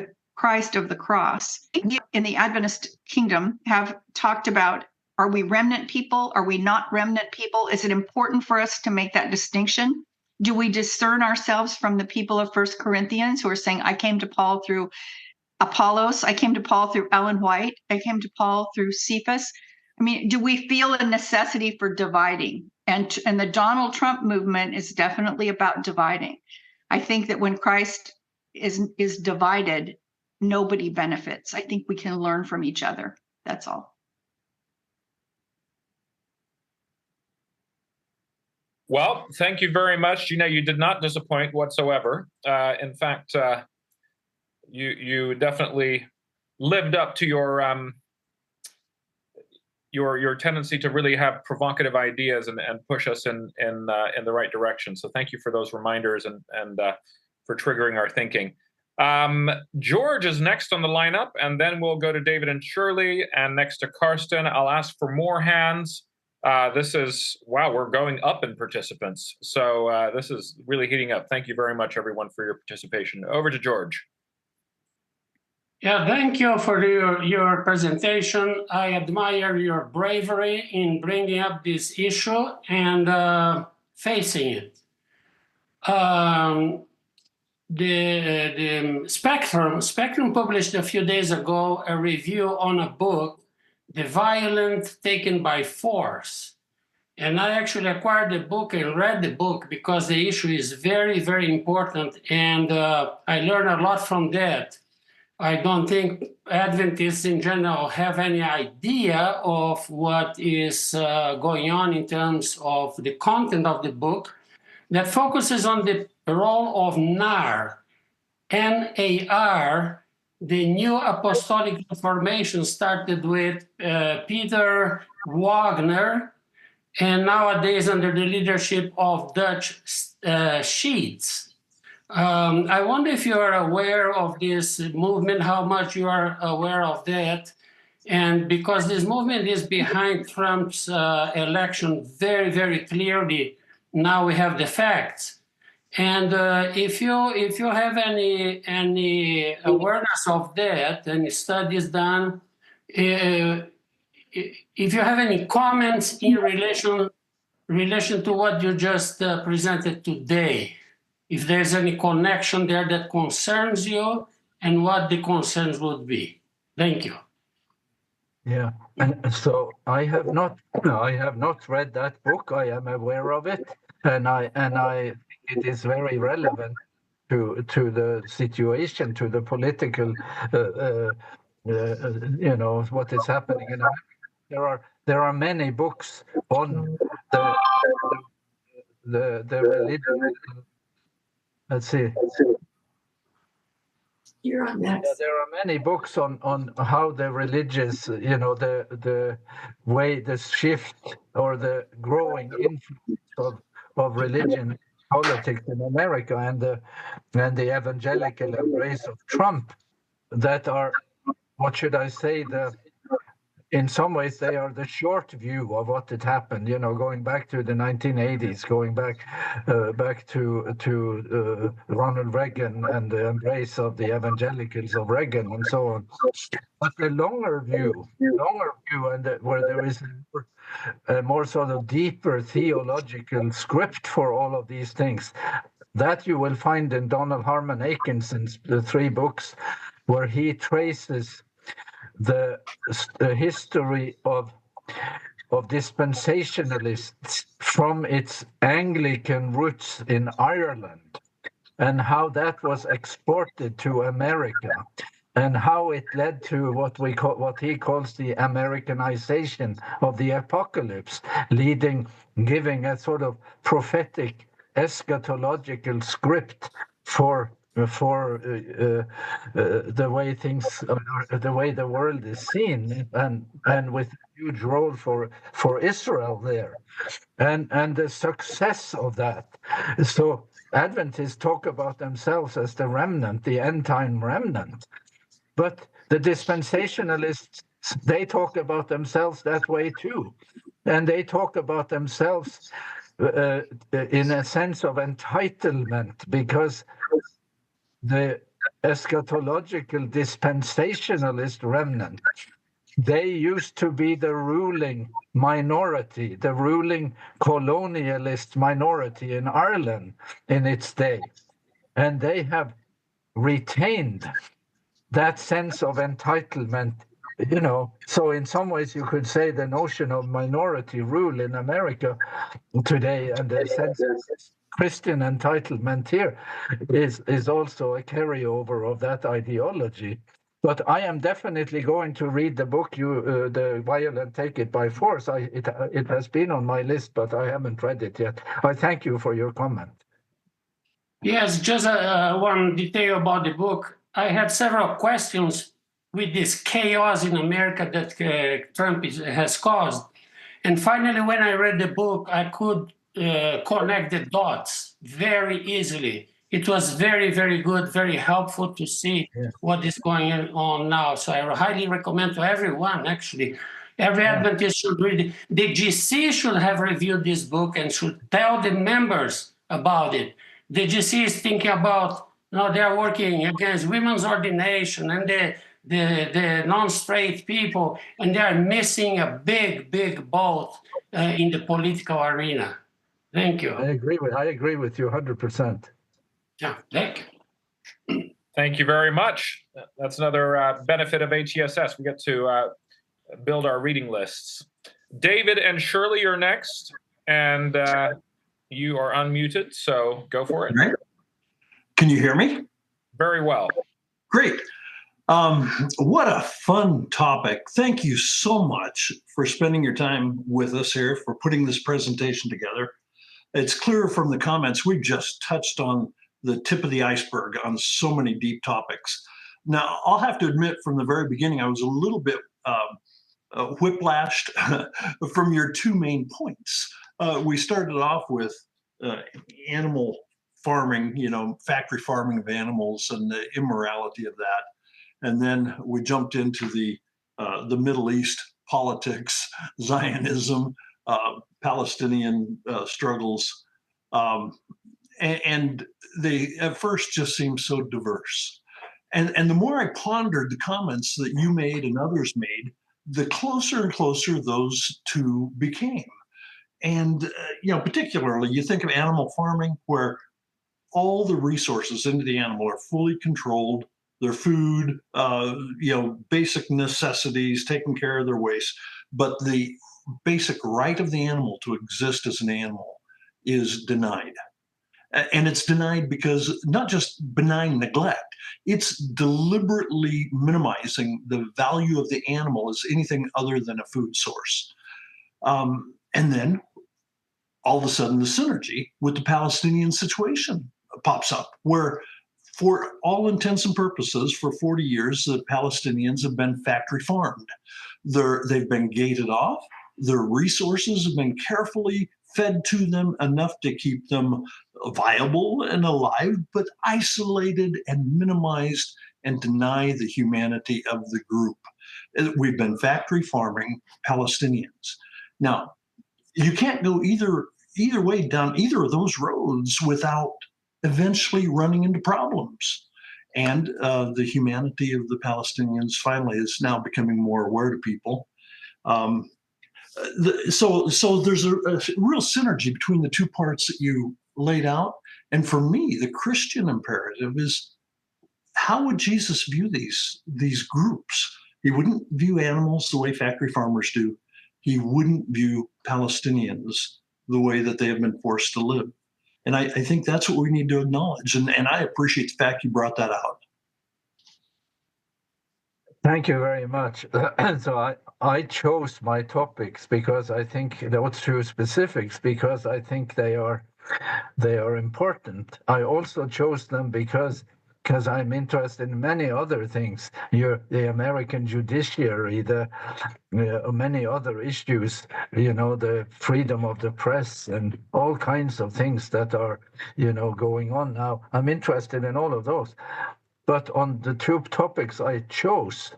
Speaker 5: the cross. In the Adventist kingdom have talked about, are we remnant people? Are we not remnant people? Is it important for us to make that distinction? Do we discern ourselves from the people of 1 Corinthians who are saying, I came to Paul through Apollos, I came to Paul through Ellen White, I came to Paul through Cephas? I mean, do we feel a necessity for dividing? And the Donald Trump movement is definitely about dividing. I think that when Christ is divided, nobody benefits. I think we can learn from each other. That's all.
Speaker 3: Well, thank you very much, Gina. You did not disappoint whatsoever. In fact, you definitely lived up to your tendency to really have provocative ideas and push us in the right direction. So thank you for those reminders and for triggering our thinking. George is next on the lineup, and then we'll go to David and Shirley, and next to Karsten. I'll ask for more hands. This is, wow, we're going up in participants. So this is really heating up. Thank you very much, everyone, for your participation. Over to George.
Speaker 6: Yeah, thank you for your presentation. I admire your bravery in bringing up this issue and facing it. The Spectrum published a few days ago a review on a book, The Violent Taken by Force. And I actually acquired the book and read the book because the issue is very, very important. And I learned a lot from that. I don't think Adventists in general have any idea of what is going on in terms of the content of the book that focuses on the role of NAR, N-A-R, the new apostolic reformation started with Peter Wagner, and nowadays under the leadership of Dutch Sheets. I wonder if you are aware of this movement, how much you are aware of that. And because this movement is behind Trump's election very, very clearly, now we have the facts. And if you have any awareness of that, any studies done, if you have any comments in relation to what you just presented today, if there's any connection there that concerns you, and what the concerns would be. Thank you.
Speaker 1: Yeah, and so I have not read that book. I am aware of it, and I think it is very relevant to the situation, to the political, what is happening. And there are many books on the religion. Let's see.
Speaker 7: You're on next.
Speaker 1: There are many books on how the religious, the way, the shift or the growing influence of religion, politics in America, and the evangelical embrace of Trump, that are, what should I say, in some ways they are the short view of what had happened, going back to the 1980s, going back to Ronald Reagan and the embrace of the evangelicals of Reagan and so on. But the longer view, and where there is a more sort of deeper theological script for all of these things, that you will find in Donald Harmon Atkinson's the 3 books, where he traces the history of dispensationalists from its Anglican roots in Ireland, and how that was exported to America, and how it led to what he calls the Americanization of the apocalypse, giving a sort of prophetic eschatological script for the way the way the world is seen, and with a huge role for Israel there, and the success of that. So Adventists talk about themselves as the remnant, the end time remnant, but the dispensationalists, they talk about themselves that way too, and they talk about themselves in a sense of entitlement, because the eschatological dispensationalist remnant, they used to be the ruling minority, the ruling colonialist minority in Ireland in its day. And they have retained that sense of entitlement, So in some ways you could say the notion of minority rule in America today, and the sense of Christian entitlement here, is also a carryover of that ideology. But I am definitely going to read the book, the Violent Take It by Force. It has been on my list, but I haven't read it yet. I thank you for your comment.
Speaker 6: Yes, just one detail about the book. I had several questions with this chaos in America that Trump has caused. And finally, when I read the book, I could connect the dots very easily. It was very, very good, very helpful to see what is going on now. So I highly recommend to everyone, actually. Every Adventist should read it. The GC should have reviewed this book and should tell the members about it. The GC is thinking about, they are working against women's ordination and the non-straight people, and they are missing a big, big boat in the political arena. Thank you.
Speaker 1: I agree with you 100%.
Speaker 6: Yeah, thank you.
Speaker 3: Thank you very much. That's another benefit of ATSS. We get to build our reading lists. David and Shirley are next, and you are unmuted, so go for it.
Speaker 8: Right. Can you hear me?
Speaker 3: Very well.
Speaker 8: Great. What a fun topic. Thank you so much for spending your time with us here, for putting this presentation together. It's clear from the comments we've just touched on the tip of the iceberg on so many deep topics. Now, I'll have to admit from the very beginning, I was a little bit whiplashed from your 2 main points. We started off with animal farming, factory farming of animals and the immorality of that. And then we jumped into the Middle East politics, Zionism, Palestinian struggles, and they at first just seemed so diverse. And the more I pondered the comments that you made and others made, the closer and closer those two became. And particularly, you think of animal farming, where all the resources into the animal are fully controlled, their food, basic necessities, taking care of their waste. But the basic right of the animal to exist as an animal is denied. And it's denied because not just benign neglect, it's deliberately minimizing the value of the animal as anything other than a food source. And then all of a sudden, the synergy with the Palestinian situation pops up, where for all intents and purposes, for 40 years, the Palestinians have been factory farmed. They've been gated off. Their resources have been carefully fed to them enough to keep them viable and alive, but isolated and minimized and deny the humanity of the group. We've been factory farming Palestinians. Now, you can't go either way down either of those roads without eventually running into problems. And the humanity of the Palestinians finally is now becoming more aware to people. So there's a real synergy between the two parts that you laid out. And for me, the Christian imperative is, how would Jesus view these groups? He wouldn't view animals the way factory farmers do. He wouldn't view Palestinians the way that they have been forced to live. And I think that's what we need to acknowledge. And I appreciate the fact you brought that out.
Speaker 1: Thank you very much. So I chose my topics because I think those two specifics, because I think they are important. I also chose them because I'm interested in many other things. The American judiciary, many other issues, the freedom of the press and all kinds of things that are, going on now. I'm interested in all of those. But on the two topics I chose,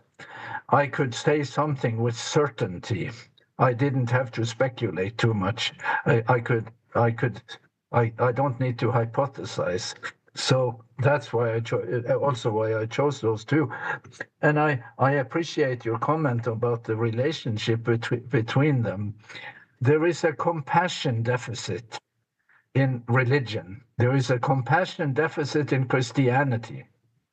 Speaker 1: I could say something with certainty. I didn't have to speculate too much. I don't need to hypothesize. So that's why I chose those two. And I appreciate your comment about the relationship between them. There is a compassion deficit in religion. There is a compassion deficit in Christianity.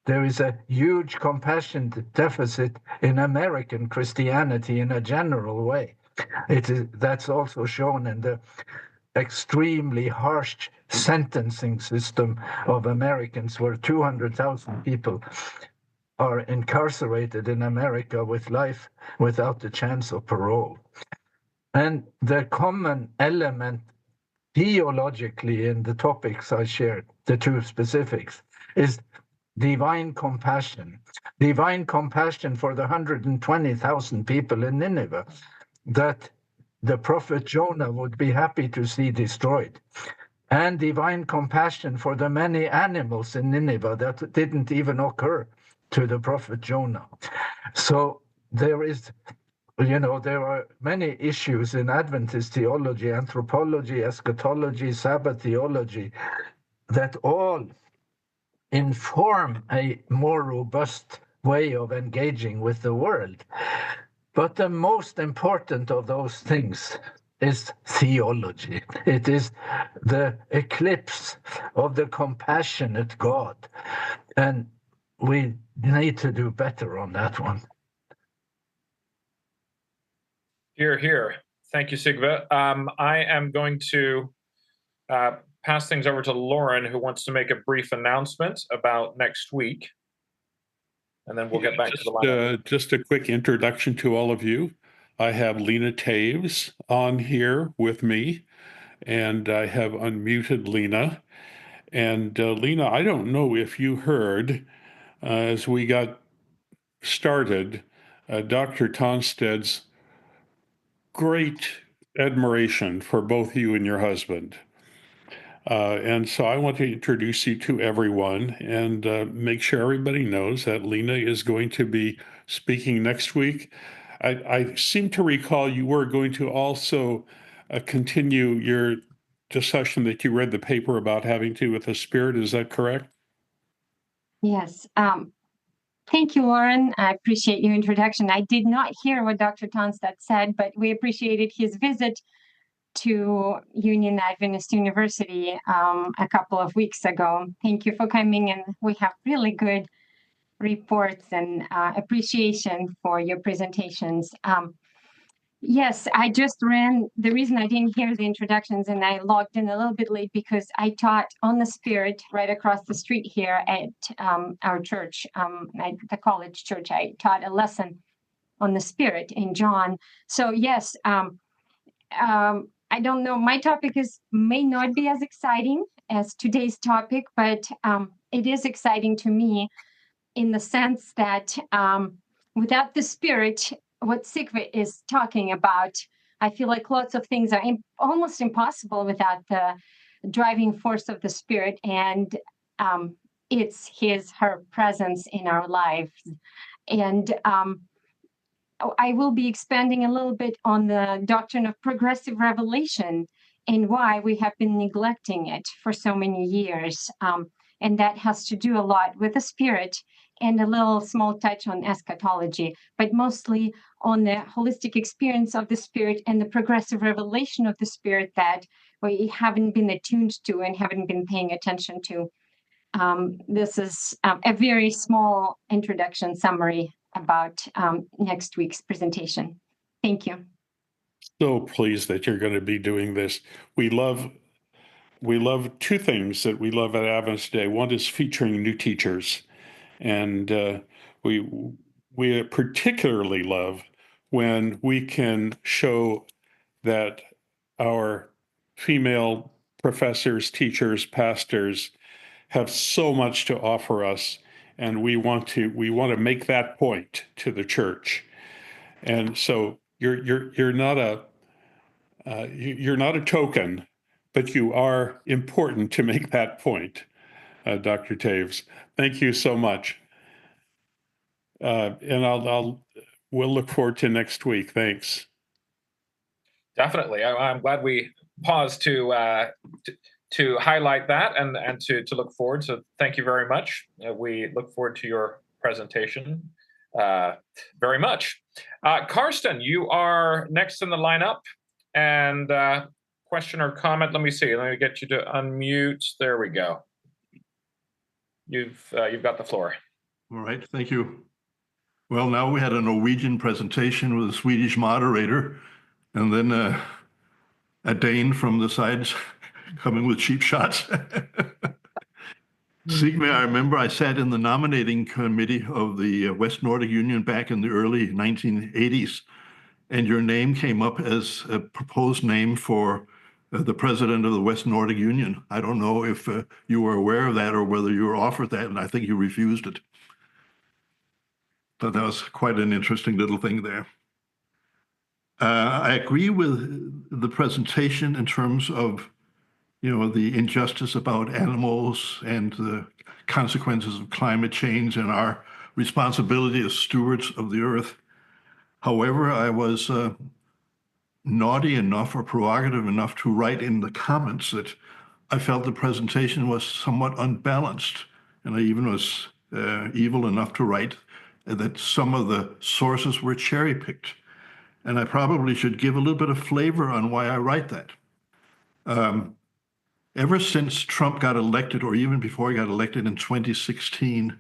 Speaker 1: There is a huge compassion deficit in American Christianity in a general way. That's also shown in the extremely harsh sentencing system of Americans, where 200,000 people are incarcerated in America with life without the chance of parole. And the common element theologically in the topics I shared, the two specifics, is divine compassion for the 120,000 people in Nineveh that the prophet Jonah would be happy to see destroyed, and divine compassion for the many animals in Nineveh that didn't even occur to the prophet Jonah. So there are many issues in Adventist theology, anthropology, eschatology, Sabbath theology, that all inform a more robust way of engaging with the world. But the most important of those things is theology. It is the eclipse of the compassionate God. And we need to do better on that one.
Speaker 3: Hear, hear. Thank you, Sigve. I am going to pass things over to Lauren, who wants to make a brief announcement about next week. And then we'll get back to the line.
Speaker 2: Just a quick introduction to all of you. I have Lena Taves on here with me, and I have unmuted Lena. And Lena, I don't know if you heard, as we got started, Dr. Tonstad's great admiration for both you and your husband. And so I want to introduce you to everyone and make sure everybody knows that Lena is going to be speaking next week. I seem to recall you were going to also continue your discussion that you read the paper about having to do with the spirit. Is that correct?
Speaker 7: Yes. Thank you, Warren. I appreciate your introduction. I did not hear what Dr. Tonstad said, but we appreciated his visit to Union Adventist University a couple of weeks ago. Thank you for coming, and we have really good reports and appreciation for your presentations. Yes, I just ran. The reason I didn't hear the introductions and I logged in a little bit late because I taught on the Spirit right across the street here at our church, the college church. I taught a lesson on the Spirit in John. So yes, I don't know. My topic may not be as exciting as today's topic, but it is exciting to me in the sense that without the Spirit, what Sigve is talking about, I feel like lots of things are almost impossible without the driving force of the Spirit, and it's her presence in our lives. And I will be expanding a little bit on the doctrine of progressive revelation and why we have been neglecting it for so many years. And that has to do a lot with the Spirit and a little small touch on eschatology, but mostly on the holistic experience of the Spirit and the progressive revelation of the Spirit that we haven't been attuned to and haven't been paying attention to. This is a very small introduction summary about next week's presentation. Thank you.
Speaker 2: So pleased that you're going to be doing this. We love two things that we love at Adventist Day. One is featuring new teachers, and we particularly love when we can show that our female professors, teachers, pastors have so much to offer us, and we want to make that point to the church. And so you're not a token, but you are important to make that point, Dr. Taves. Thank you so much. And we'll look forward to next week. Thanks.
Speaker 3: Definitely. I'm glad we paused to highlight that and to look forward. So thank you very much. We look forward to your presentation very much. Karsten, you are next in the lineup. And question or comment? Let me see. Let me get you to unmute. There we go. You've got the floor.
Speaker 9: All right. Thank you. Well, now we had a Norwegian presentation with a Swedish moderator, and then a Dane from the sides coming with cheap shots. Sigve, I remember I sat in the nominating committee of the West Nordic Union back in the early 1980s, and your name came up as a proposed name for the president of the West Nordic Union. I don't know if you were aware of that or whether you were offered that, and I think you refused it. But that was quite an interesting little thing there. I agree with the presentation in terms of, the injustice about animals and the consequences of climate change and our responsibility as stewards of the earth. However, I was naughty enough or prerogative enough to write in the comments that I felt the presentation was somewhat unbalanced, and I even was evil enough to write that some of the sources were cherry-picked. And I probably should give a little bit of flavor on why I write that. Ever since Trump got elected, or even before he got elected in 2016,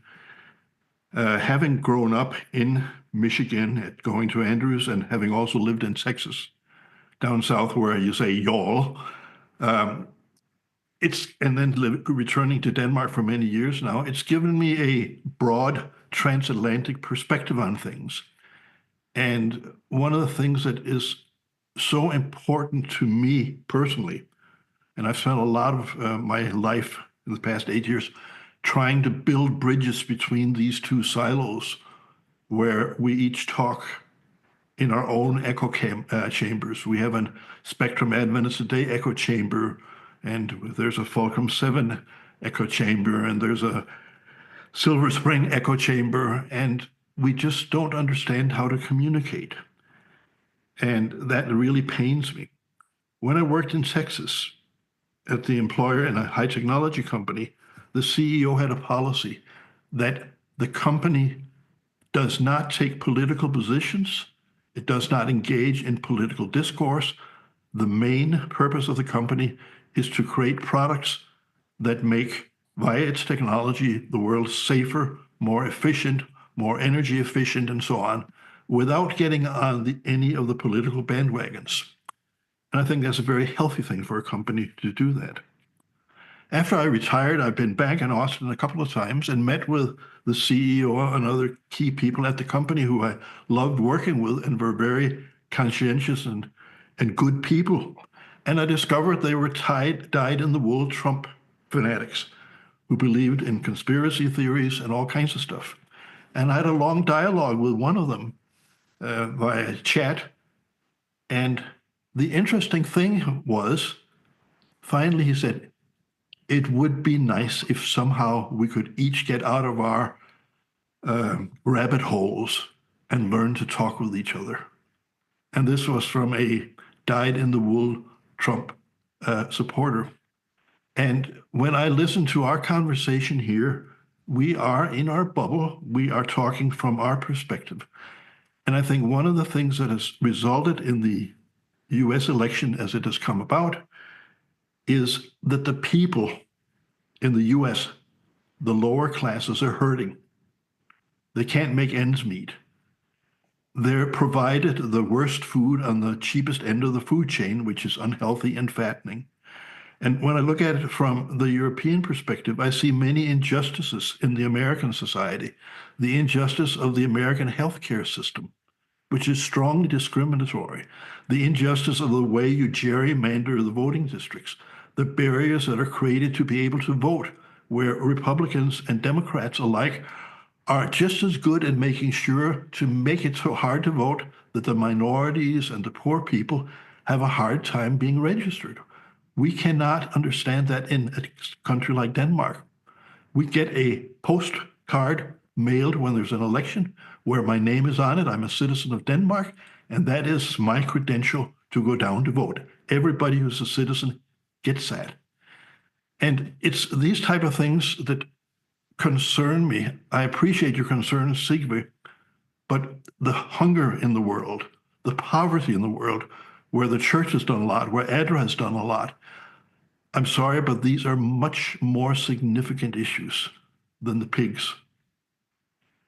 Speaker 9: having grown up in Michigan, going to Andrews, and having also lived in Texas, down south where you say y'all, and then returning to Denmark for many years now, it's given me a broad transatlantic perspective on things. And one of the things that is so important to me personally, and I've spent a lot of my life in the past 8 years trying to build bridges between these two silos where we each talk in our own echo chambers. We have a Spectrum Adventist Today echo chamber and there's a Fulcrum 7 echo chamber, and there's a Silver Spring echo chamber, and we just don't understand how to communicate. And that really pains me. When I worked in Texas at the employer in a high technology company, the CEO had a policy that the company does not take political positions. It does not engage in political discourse. The main purpose of the company is to create products that make, via its technology, the world safer, more efficient, more energy efficient, and so on, without getting on any of the political bandwagons. And I think that's a very healthy thing for a company to do that. After I retired, I've been back in Austin a couple of times and met with the CEO and other key people at the company who I loved working with and were very conscientious and good people. And I discovered they were dyed-in-the-wool Trump fanatics who believed in conspiracy theories and all kinds of stuff. And I had a long dialogue with one of them via chat. And the interesting thing was, finally he said, it would be nice if somehow we could each get out of our rabbit holes and learn to talk with each other. And this was from a dyed-in-the-wool Trump supporter. And when I listen to our conversation here, we are in our bubble. We are talking from our perspective. And I think one of the things that has resulted in the US election as it has come about is that the people in the US, the lower classes, are hurting. They can't make ends meet. They're provided the worst food on the cheapest end of the food chain, which is unhealthy and fattening. And when I look at it from the European perspective, I see many injustices in the American society. The injustice of the American healthcare system, which is strongly discriminatory. The injustice of the way you gerrymander the voting districts. The barriers that are created to be able to vote, where Republicans and Democrats alike are just as good at making sure to make it so hard to vote that the minorities and the poor people have a hard time being registered. We cannot understand that in a country like Denmark. We get a postcard mailed when there's an election where my name is on it. I'm a citizen of Denmark, and that is my credential to go down to vote. Everybody who's a citizen gets that. And it's these type of things that concern me. I appreciate your concern, Sigve, but the hunger in the world, the poverty in the world, where the church has done a lot, where ADRA has done a lot, I'm sorry, but these are much more significant issues than the pigs.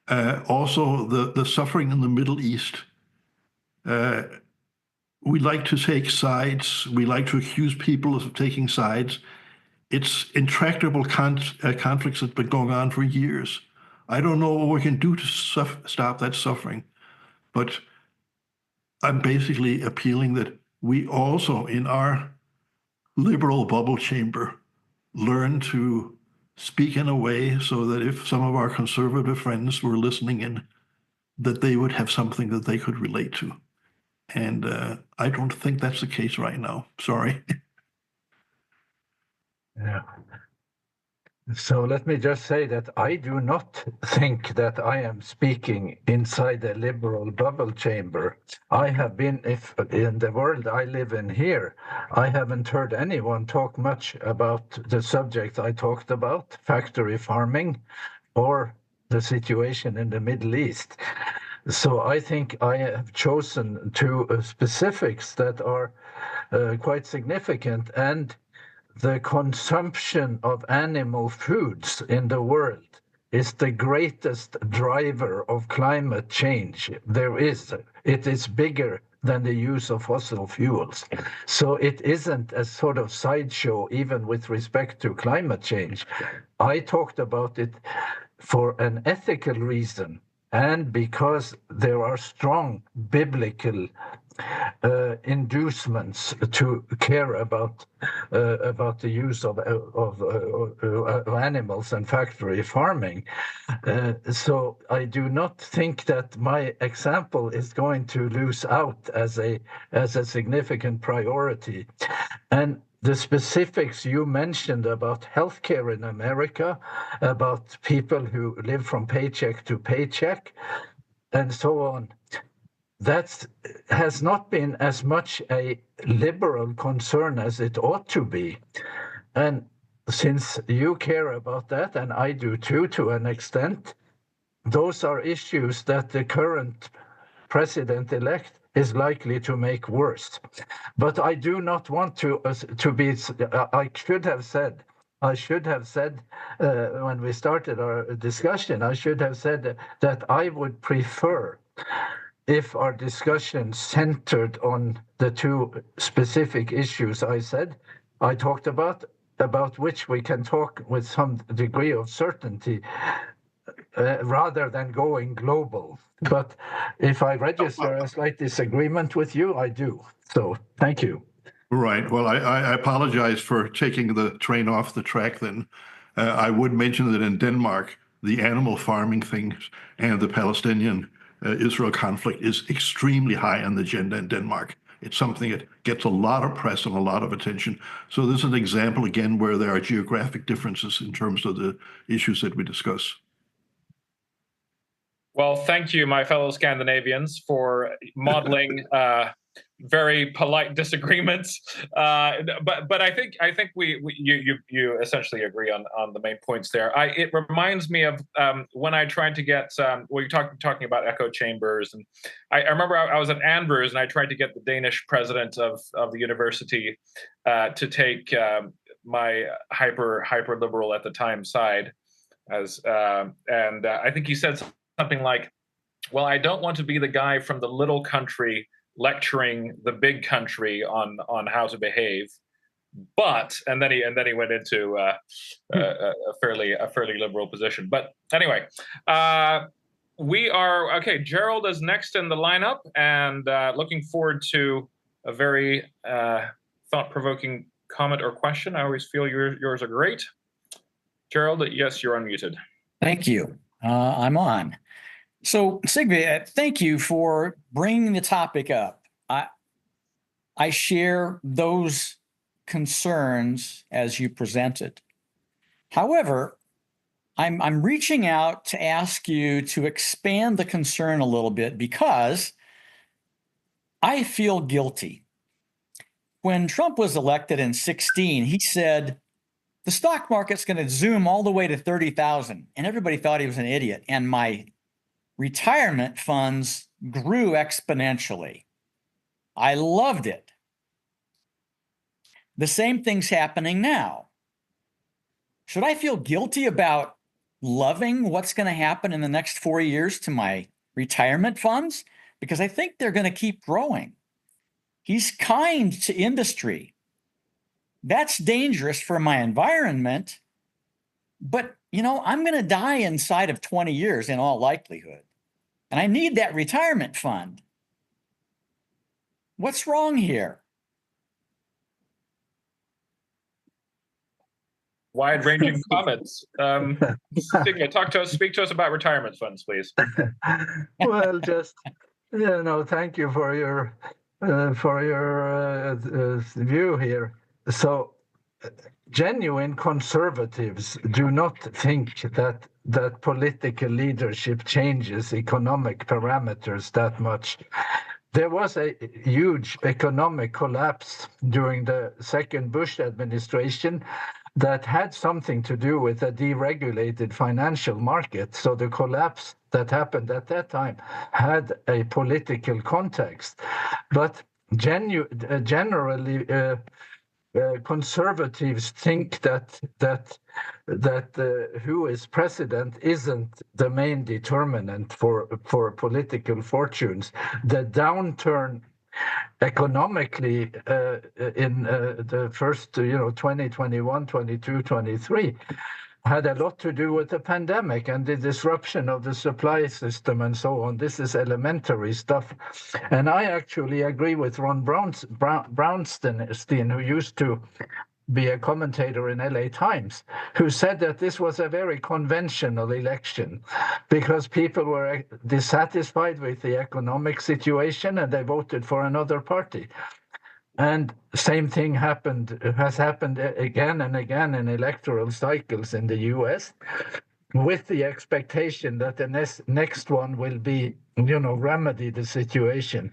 Speaker 9: Also, the suffering in the Middle East. We like to take sides. We like to accuse people of taking sides. It's intractable conflicts that have been going on for years. I don't know what we can do to stop that suffering, but I'm basically appealing that we also, in our liberal bubble chamber, learn to speak in a way so that if some of our conservative friends were listening in, that they would have something that they could relate to. And I don't think that's the case right now. Sorry.
Speaker 1: Yeah. So let me just say that I do not think that I am speaking inside a liberal bubble chamber. I have been, if in the world I live in here, I haven't heard anyone talk much about the subject I talked about, factory farming, or the situation in the Middle East. So I think I have chosen two specifics that are quite significant, and the consumption of animal foods in the world is the greatest driver of climate change there is. It is bigger than the use of fossil fuels. So it isn't a sort of sideshow, even with respect to climate change. I talked about it for an ethical reason, and because there are strong biblical inducements to care about the use of animals and factory farming. So I do not think that my example is going to lose out as a significant priority. And the specifics you mentioned about healthcare in America, about people who live from paycheck to paycheck, and so on, that has not been as much a liberal concern as it ought to be. And since you care about that, and I do too, to an extent, those are issues that the current president-elect is likely to make worse. But I do not want to be, I should have said when we started our discussion, I should have said that I would prefer if our discussion centered on the two specific issues I talked about which we can talk with some degree of certainty, rather than going global. But if I register a slight disagreement with you, I do. So thank you.
Speaker 9: Right. Well, I apologize for taking the train off the track then. I would mention that in Denmark, the animal farming things and the Palestinian-Israel conflict is extremely high on the agenda in Denmark. It's something that gets a lot of press and a lot of attention. So this is an example, again, where there are geographic differences in terms of the issues that we discuss.
Speaker 3: Well, thank you, my fellow Scandinavians, for modeling very polite disagreements. But I think you essentially agree on the main points there. It reminds me of when I tried to get you're talking about echo chambers, and I remember I was at Andrews and I tried to get the Danish president of the university to take my hyper liberal at the time side, and I think he said something like, well, I don't want to be the guy from the little country lecturing the big country on how to behave, but and then he went into a fairly liberal position. But anyway, we are okay. Gerald is next in the lineup, and looking forward to a very thought-provoking comment or question. I always feel yours are great. Gerald, yes, you're unmuted.
Speaker 10: Thank you. I'm on. So, Sigve, thank you for bringing the topic up. I share those concerns as you presented. However, I'm reaching out to ask you to expand the concern a little bit because I feel guilty. When Trump was elected in 2016, he said, the stock market's going to zoom all the way to 30,000. And everybody thought he was an idiot. And my retirement funds grew exponentially. I loved it. The same thing's happening now. Should I feel guilty about loving what's going to happen in the next 4 years to my retirement funds? Because I think they're going to keep growing. He's kind to industry. That's dangerous for my environment. But, I'm going to die inside of 20 years in all likelihood. And I need that retirement fund. What's wrong here?
Speaker 3: Wide-ranging comments. Sigve, speak to us about retirement funds, please.
Speaker 1: Well, just thank you for your view here. So, genuine conservatives do not think that political leadership changes economic parameters that much. There was a huge economic collapse during the second Bush administration that had something to do with a deregulated financial market. So the collapse that happened at that time had a political context. But generally, conservatives think that who is president isn't the main determinant for political fortunes. The downturn economically in the first 2021, 22, 23 had a lot to do with the pandemic and the disruption of the supply system and so on. This is elementary stuff. And I actually agree with Ron Brownstein, who used to be a commentator in LA Times, who said that this was a very conventional election because people were dissatisfied with the economic situation and they voted for another party. And same thing has happened again and again in electoral cycles in the US, with the expectation that the next one will be, remedy the situation.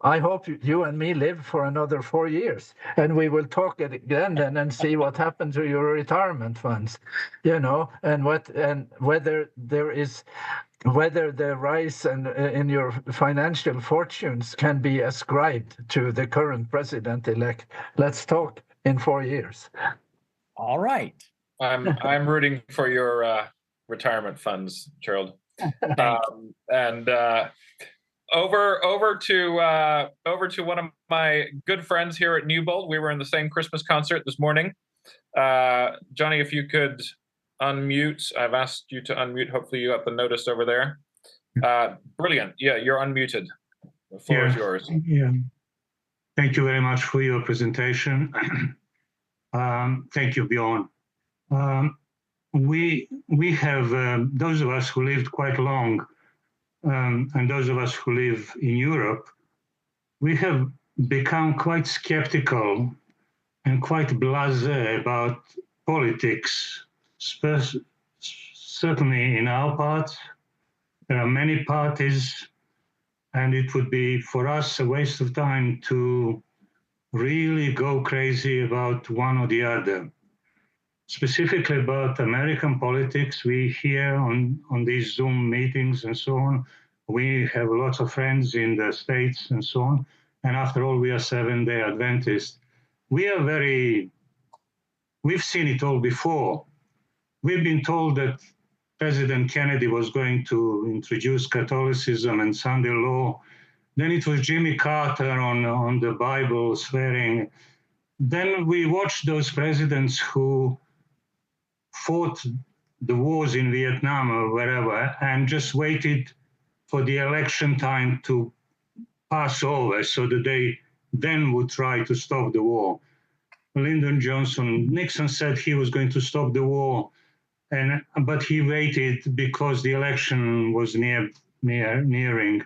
Speaker 1: I hope you and me live for another 4 years, and we will talk again then and see what happened to your retirement funds, and whether the rise in your financial fortunes can be ascribed to the current president-elect. Let's talk in 4 years.
Speaker 10: All right.
Speaker 3: I'm rooting for your retirement funds, Gerald. And over to one of my good friends here at Newbold. We were in the same Christmas concert this morning. Johnny, if you could unmute. I've asked you to unmute. Hopefully you got the notice over there. Brilliant. Yeah, you're unmuted. The floor is yours.
Speaker 11: Yeah. Thank you very much for your presentation. Thank you, Bjorn. We have, those of us who lived quite long, and those of us who live in Europe, we have become quite skeptical and quite blasé about politics. Certainly in our part, there are many parties, and it would be for us a waste of time to really go crazy about one or the other. Specifically about American politics, we hear on these Zoom meetings and so on, we have lots of friends in the States and so on, and after all, we are Seventh-day Adventists. We've seen it all before. We've been told that President Kennedy was going to introduce Catholicism and Sunday law. Then it was Jimmy Carter on the Bible swearing. Then we watched those presidents who fought the wars in Vietnam or wherever and just waited for the election time to pass over so that they then would try to stop the war. Lyndon Johnson, Nixon said he was going to stop the war, but he waited because the election was nearing.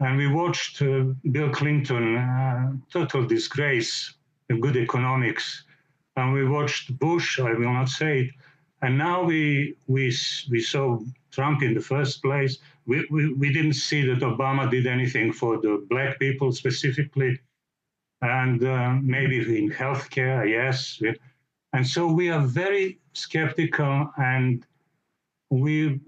Speaker 11: And we watched Bill Clinton, total disgrace, good economics. And we watched Bush, I will not say it. And now we saw Trump in the first place. We didn't see that Obama did anything for the black people specifically. And maybe in healthcare, yes. And so we are very skeptical, and we've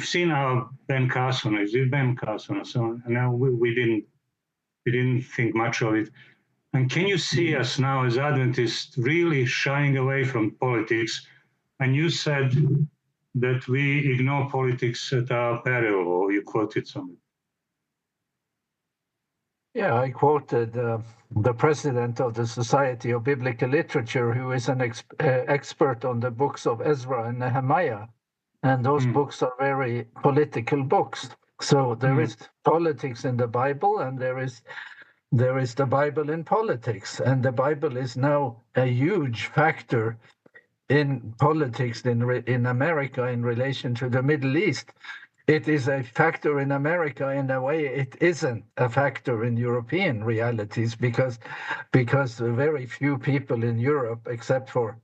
Speaker 11: seen how Ben Carson is. Ben Carson, so now we didn't think much of it. And can you see us now as Adventists really shying away from politics? And you said that we ignore politics at our peril, or you quoted something.
Speaker 1: Yeah, I quoted the president of the Society of Biblical Literature, who is an expert on the books of Ezra and Nehemiah. And those books are very political books. So there is politics in the Bible, and there is the Bible in politics. And the Bible is now a huge factor in politics in America in relation to the Middle East. It is a factor in America in a way it isn't a factor in European realities, because very few people in Europe, except for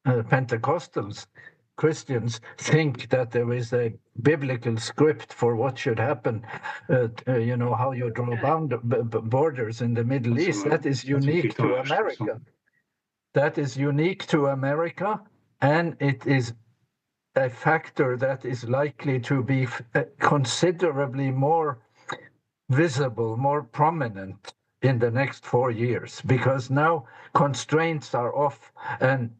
Speaker 1: Pentecostals, Christians, think that there is a biblical script for what should happen. How you draw borders in the Middle East. That is unique to America. That is unique to America, and it is a factor that is likely to be considerably more visible, more prominent in the next 4 years, because now constraints are off. And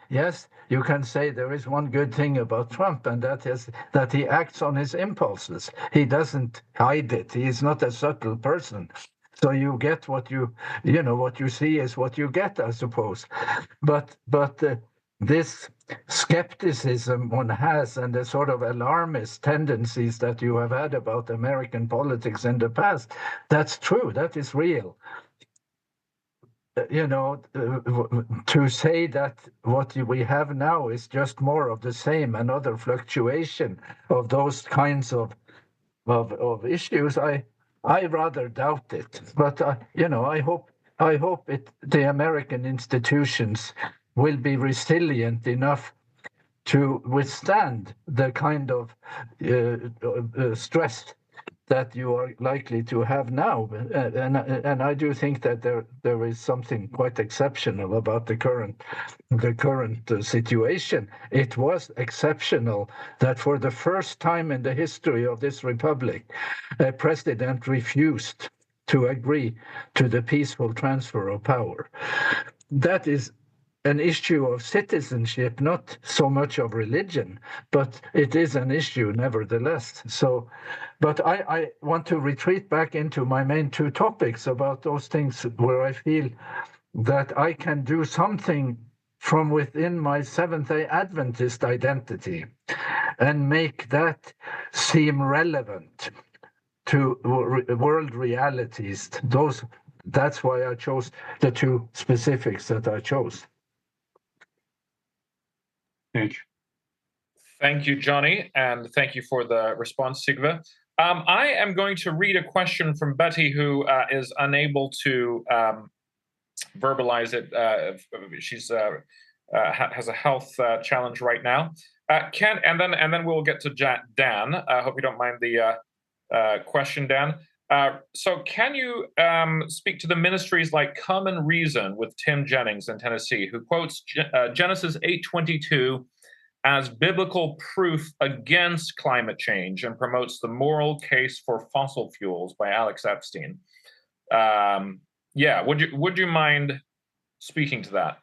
Speaker 1: yes, you can say there is one good thing about Trump, and that is that he acts on his impulses. He doesn't hide it. He is not a subtle person. So you get what you see is what you get, I suppose. But this skepticism one has, and the sort of alarmist tendencies that you have had about American politics in the past, that's true. That is real. To say that what we have now is just more of the same, another fluctuation of those kinds of issues, I rather doubt it. But I hope the American institutions will be resilient enough to withstand the kind of stress that you are likely to have now. And I do think that there is something quite exceptional about the current situation. It was exceptional that for the first time in the history of this republic, a president refused to agree to the peaceful transfer of power. That is an issue of citizenship, not so much of religion, but it is an issue nevertheless. So, but I want to retreat back into my main two topics about those things where I feel that I can do something from within my Seventh-day Adventist identity and make that seem relevant to world realities. That's why I chose the two specifics that I chose.
Speaker 11: Thank you.
Speaker 3: Thank you, Johnny, and thank you for the response, Sigve. I am going to read a question from Betty, who is unable to verbalize it. She's has a health challenge right now. And then we'll get to Dan. I hope you don't mind the question, Dan. So can you speak to the ministries like Common Reason with Tim Jennings in Tennessee, who quotes Genesis 8:22 as biblical proof against climate change and promotes the moral case for fossil fuels by Alex Epstein? Would you mind speaking to that?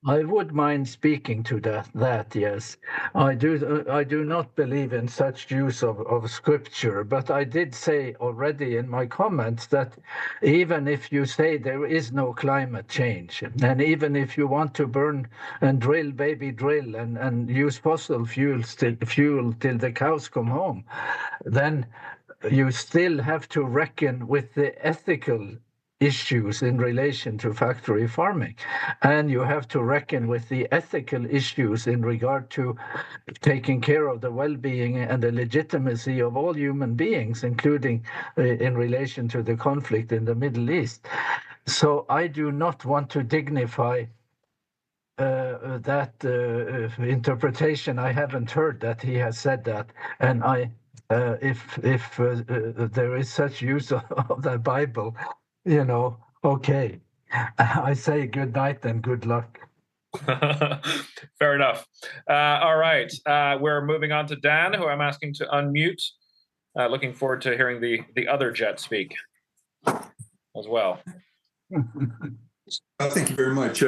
Speaker 1: I would mind speaking to that, yes. I do not believe in such use of scripture, but I did say already in my comments that even if you say there is no climate change, and even if you want to burn and drill, baby drill, and use fossil fuel till the cows come home, then you still have to reckon with the ethical issues in relation to factory farming. And you have to reckon with the ethical issues in regard to taking care of the well-being and the legitimacy of all human beings, including in relation to the conflict in the Middle East. So I do not want to dignify that interpretation. I haven't heard that he has said that. And if there is such use of the Bible, okay. I say good night and good luck.
Speaker 3: Fair enough. All right. We're moving on to Dan, who I'm asking to unmute. Looking forward to hearing the other Jet speak as well.
Speaker 12: Thank you very much.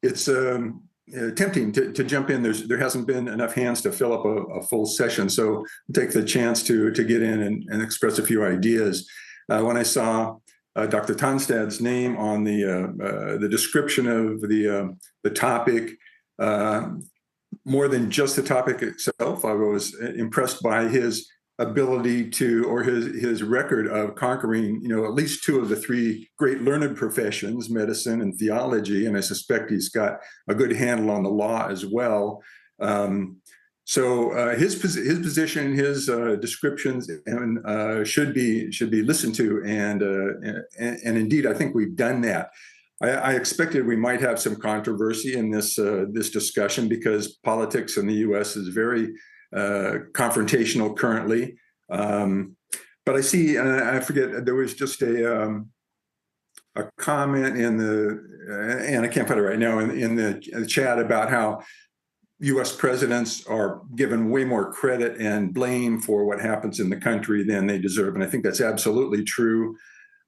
Speaker 12: It's tempting to jump in. There hasn't been enough hands to fill up a full session, so I'll take the chance to get in and express a few ideas. When I saw Dr. Tonstad's name on the description of the topic, more than just the topic itself, I was impressed by his ability or his record of conquering, at least two of the three great learned professions, medicine and theology, and I suspect he's got a good handle on the law as well. So his position, his descriptions, should be listened to, and indeed, I think we've done that. I expected we might have some controversy in this discussion because politics in the U.S. is very confrontational currently. But I see, and I forget, there was just a comment and I can't put it right now in the chat about how U.S. presidents are given way more credit and blame for what happens in the country than they deserve. And I think that's absolutely true.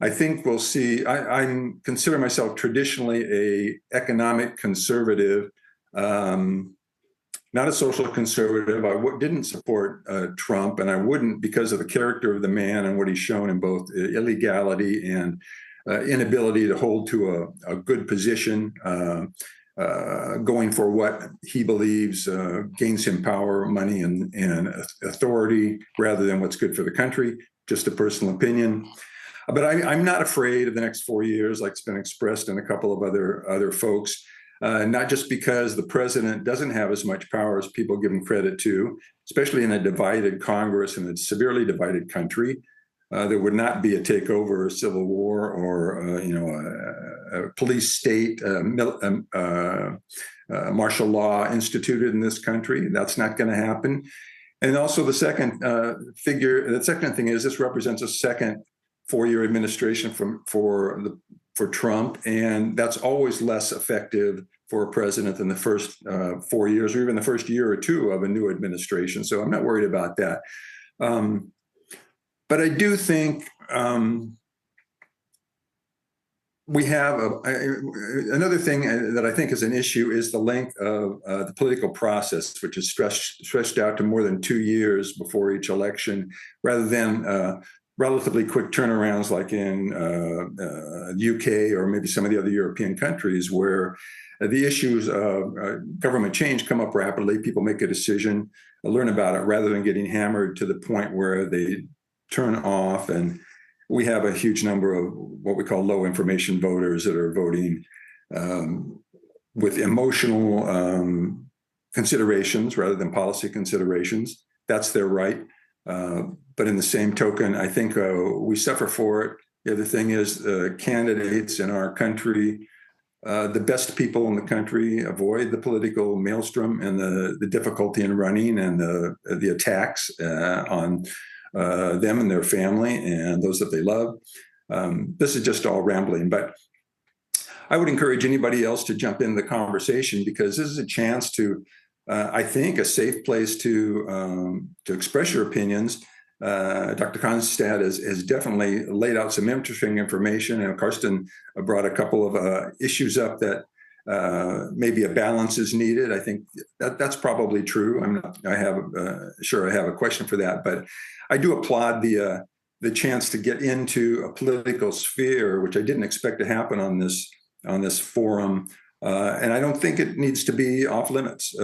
Speaker 12: I think we'll see, I consider myself traditionally an economic conservative, not a social conservative. I didn't support Trump, and I wouldn't because of the character of the man and what he's shown in both illegality and inability to hold to a good position, going for what he believes gains him power, money, and authority rather than what's good for the country. Just a personal opinion. But I'm not afraid of the next 4 years, like it's been expressed in a couple of other folks. not just because the president doesn't have as much power as people give him credit to, especially in a divided Congress and a severely divided country. There would not be a takeover, a civil war, or a police state, martial law instituted in this country. That's not going to happen. And also the second thing is this represents a second four-year administration for Trump, and that's always less effective for a president than the first 4 years or even the first year or two of a new administration. So I'm not worried about that. But I do think we have another thing that I think is an issue is the length of the political process, which is stretched out to more than 2 years before each election, rather than relatively quick turnarounds like in the UK or maybe some of the other European countries where the issues of government change come up rapidly. People make a decision, learn about it, rather than getting hammered to the point where they turn off. And we have a huge number of what we call low information voters that are voting with emotional considerations rather than policy considerations. That's their right. But in the same token, I think we suffer for it. The other thing is candidates in our country, the best people in the country avoid the political maelstrom and the difficulty in running and the attacks on them and their family and those that they love. This is just all rambling, but I would encourage anybody else to jump in the conversation because this is a chance to, I think, a safe place to express your opinions. Dr. Tonstad has definitely laid out some interesting information, and Karsten brought a couple of issues up that maybe a balance is needed. I think that's probably true. I have a question for that, but I do applaud the chance to get into a political sphere, which I didn't expect to happen on this forum. And I don't think it needs to be off limits.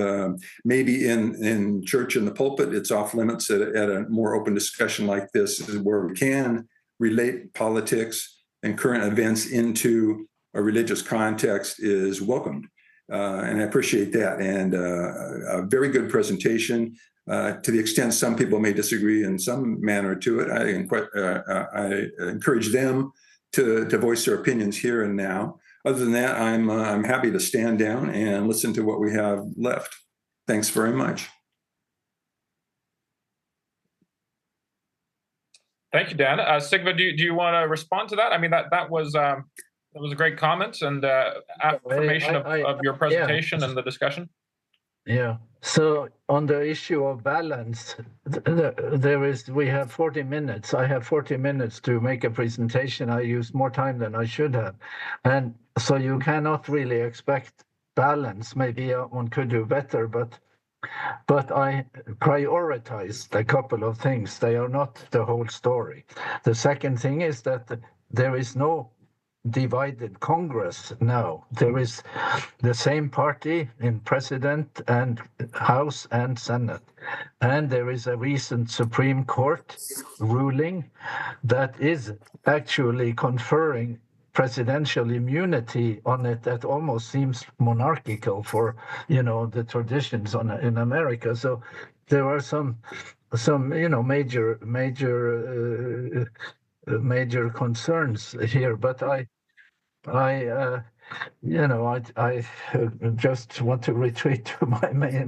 Speaker 12: Maybe in church in the pulpit, it's off limits. At a more open discussion like this is where we can relate politics and current events into a religious context is welcomed. And I appreciate that. And a very good presentation. To the extent some people may disagree in some manner to it, I encourage them to voice their opinions here and now. Other than that, I'm happy to stand down and listen to what we have left. Thanks very much.
Speaker 3: Thank you, Dan. Sigve, do you want to respond to that? I mean, that was a great comment and affirmation of your presentation and the discussion.
Speaker 1: Yeah. So on the issue of balance, we have 40 minutes. I have 40 minutes to make a presentation. I used more time than I should have. And so you cannot really expect balance. Maybe one could do better, but I prioritized a couple of things. They are not the whole story. The second thing is that there is no divided Congress now. There is the same party in President and House and Senate. And there is a recent Supreme Court ruling that is actually conferring presidential immunity on it that almost seems monarchical for the traditions in America. So there are some major concerns here, but I just want to retreat to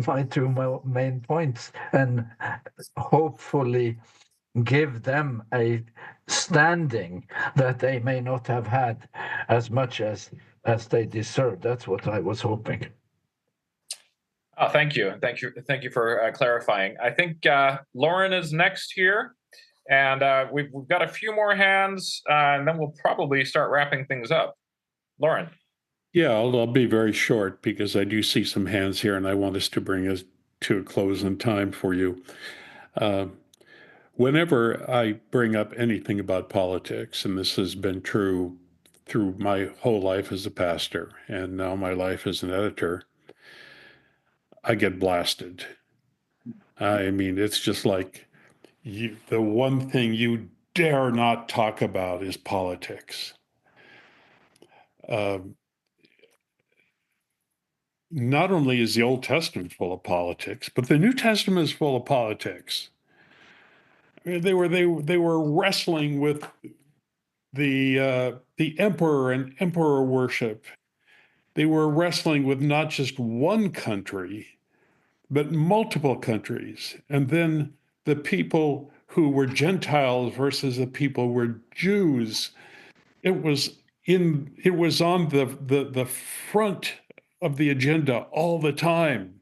Speaker 1: my two main points and hopefully give them a standing that they may not have had as much as they deserve. That's what I was hoping.
Speaker 3: Oh, thank you for clarifying. I think Lauren is next here. And we've got a few more hands, and then we'll probably start wrapping things up. Lauren.
Speaker 2: Yeah, I'll be very short because I do see some hands here, and I want us to bring us to a close in time for you. Whenever I bring up anything about politics, and this has been true through my whole life as a pastor, and now my life as an editor, I get blasted. I mean, it's just like, the one thing you dare not talk about is politics. not only is the Old Testament full of politics, but the New Testament is full of politics. They were wrestling with the emperor and emperor worship. They were wrestling with not just one country, but multiple countries, and then the people who were Gentiles versus the people who were Jews. It was on the front of the agenda all the time.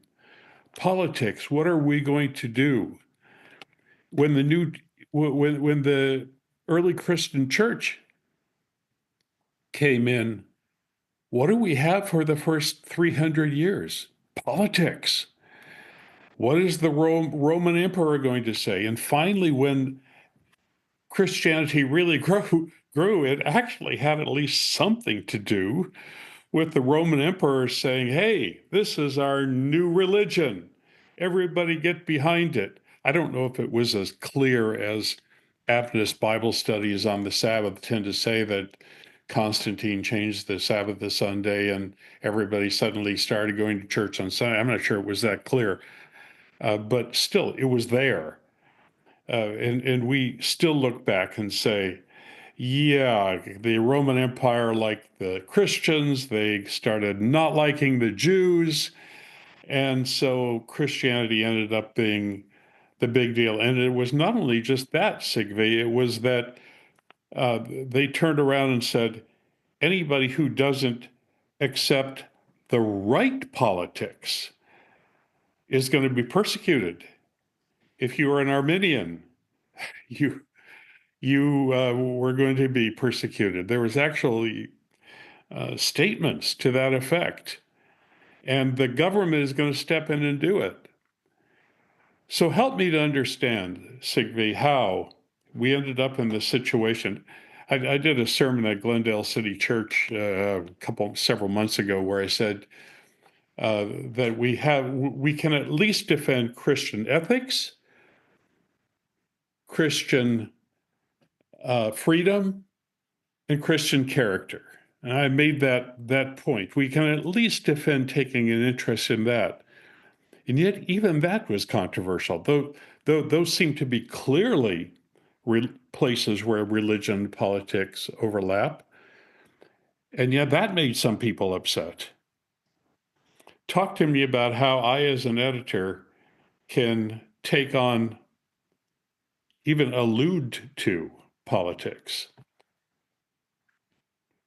Speaker 2: Politics. What are we going to do when the early Christian church came in? What do we have for the first 300 years? Politics. What is the Roman emperor going to say? And finally, when Christianity really grew, it actually had at least something to do with the Roman emperor saying, hey, this is our new religion. Everybody get behind it. I don't know if it was as clear as Adventist Bible studies on the Sabbath tend to say, that Constantine changed the Sabbath to Sunday and everybody suddenly started going to church on Sunday. I'm not sure it was that clear, but still, it was there. And we still look back and say, yeah, the Roman Empire liked the Christians. They started not liking the Jews. And so Christianity ended up being the big deal. And it was not only just that, Sigve, it was that they turned around and said, anybody who doesn't accept the right politics is going to be persecuted. If you are an Arminian, you were going to be persecuted. There was actually statements to that effect, and the government is going to step in and do it. So help me to understand, Sigve, how we ended up in this situation. I did a sermon at Glendale City Church several months ago where I said that we can at least defend Christian ethics, Christian freedom, and Christian character. And I made that point. We can at least defend taking an interest in that. And yet even that was controversial, though those seem to be clearly places where religion and politics overlap. And yet that made some people upset. Talk to me about how I, as an editor, can take on, even allude to politics.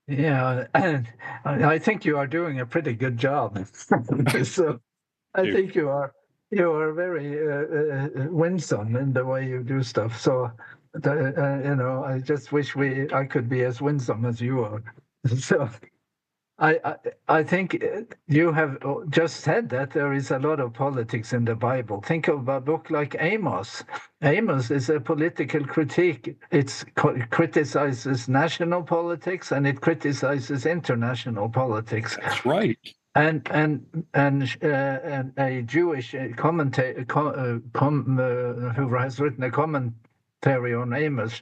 Speaker 1: Yeah, and I think you are doing a pretty good job. So I think you are very winsome in the way you do stuff. So I just wish I could be as winsome as you are. So I think you have just said that there is a lot of politics in the Bible. Think of a book like Amos. Amos is a political critique. It criticizes national politics and it criticizes international politics.
Speaker 2: That's right.
Speaker 1: And a Jewish commentator who has written a commentary on Amos,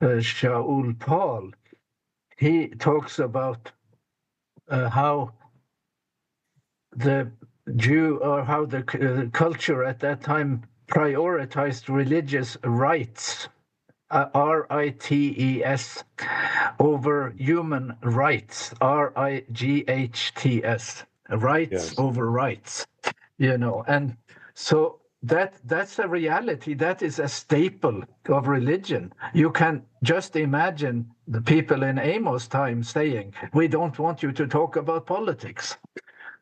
Speaker 1: Shaul Paul, he talks about how the Jew or how the culture at that time prioritized religious rights, rights, over human rights, rights, rights yes. Over rights, and so that's a reality. That is a staple of religion. You can just imagine the people in Amos' time saying, we don't want you to talk about politics.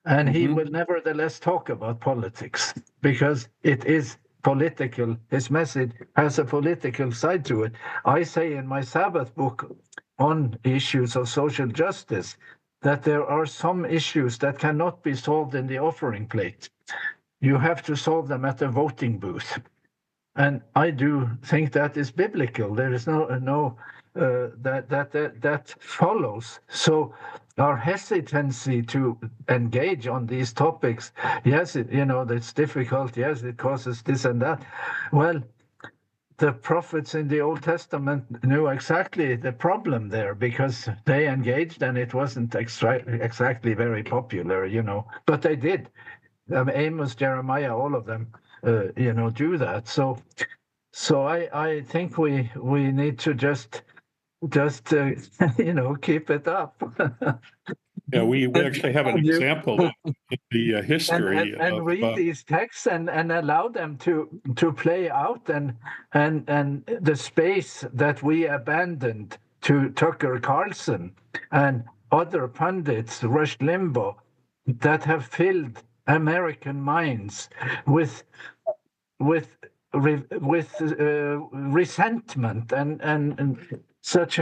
Speaker 1: And he will nevertheless talk about politics because it is political. His message has a political side to it. I say in my Sabbath book on issues of social justice that there are some issues that cannot be solved in the offering plate. You have to solve them at the voting booth. And I do think that is biblical. There is no that follows. So our hesitancy to engage on these topics, yes, it's difficult. Yes, it causes this and that. Well, the prophets in the Old Testament knew exactly the problem there because they engaged and it wasn't exactly very popular, but they did. Amos, Jeremiah, all of them, do that. So I think we need to just keep it up.
Speaker 2: Yeah, we actually have an example in the history
Speaker 1: and
Speaker 2: of
Speaker 1: read these texts and allow them to play out and the space that we abandoned to Tucker Carlson and other pundits, Rush Limbaugh, that have filled American minds with resentment and such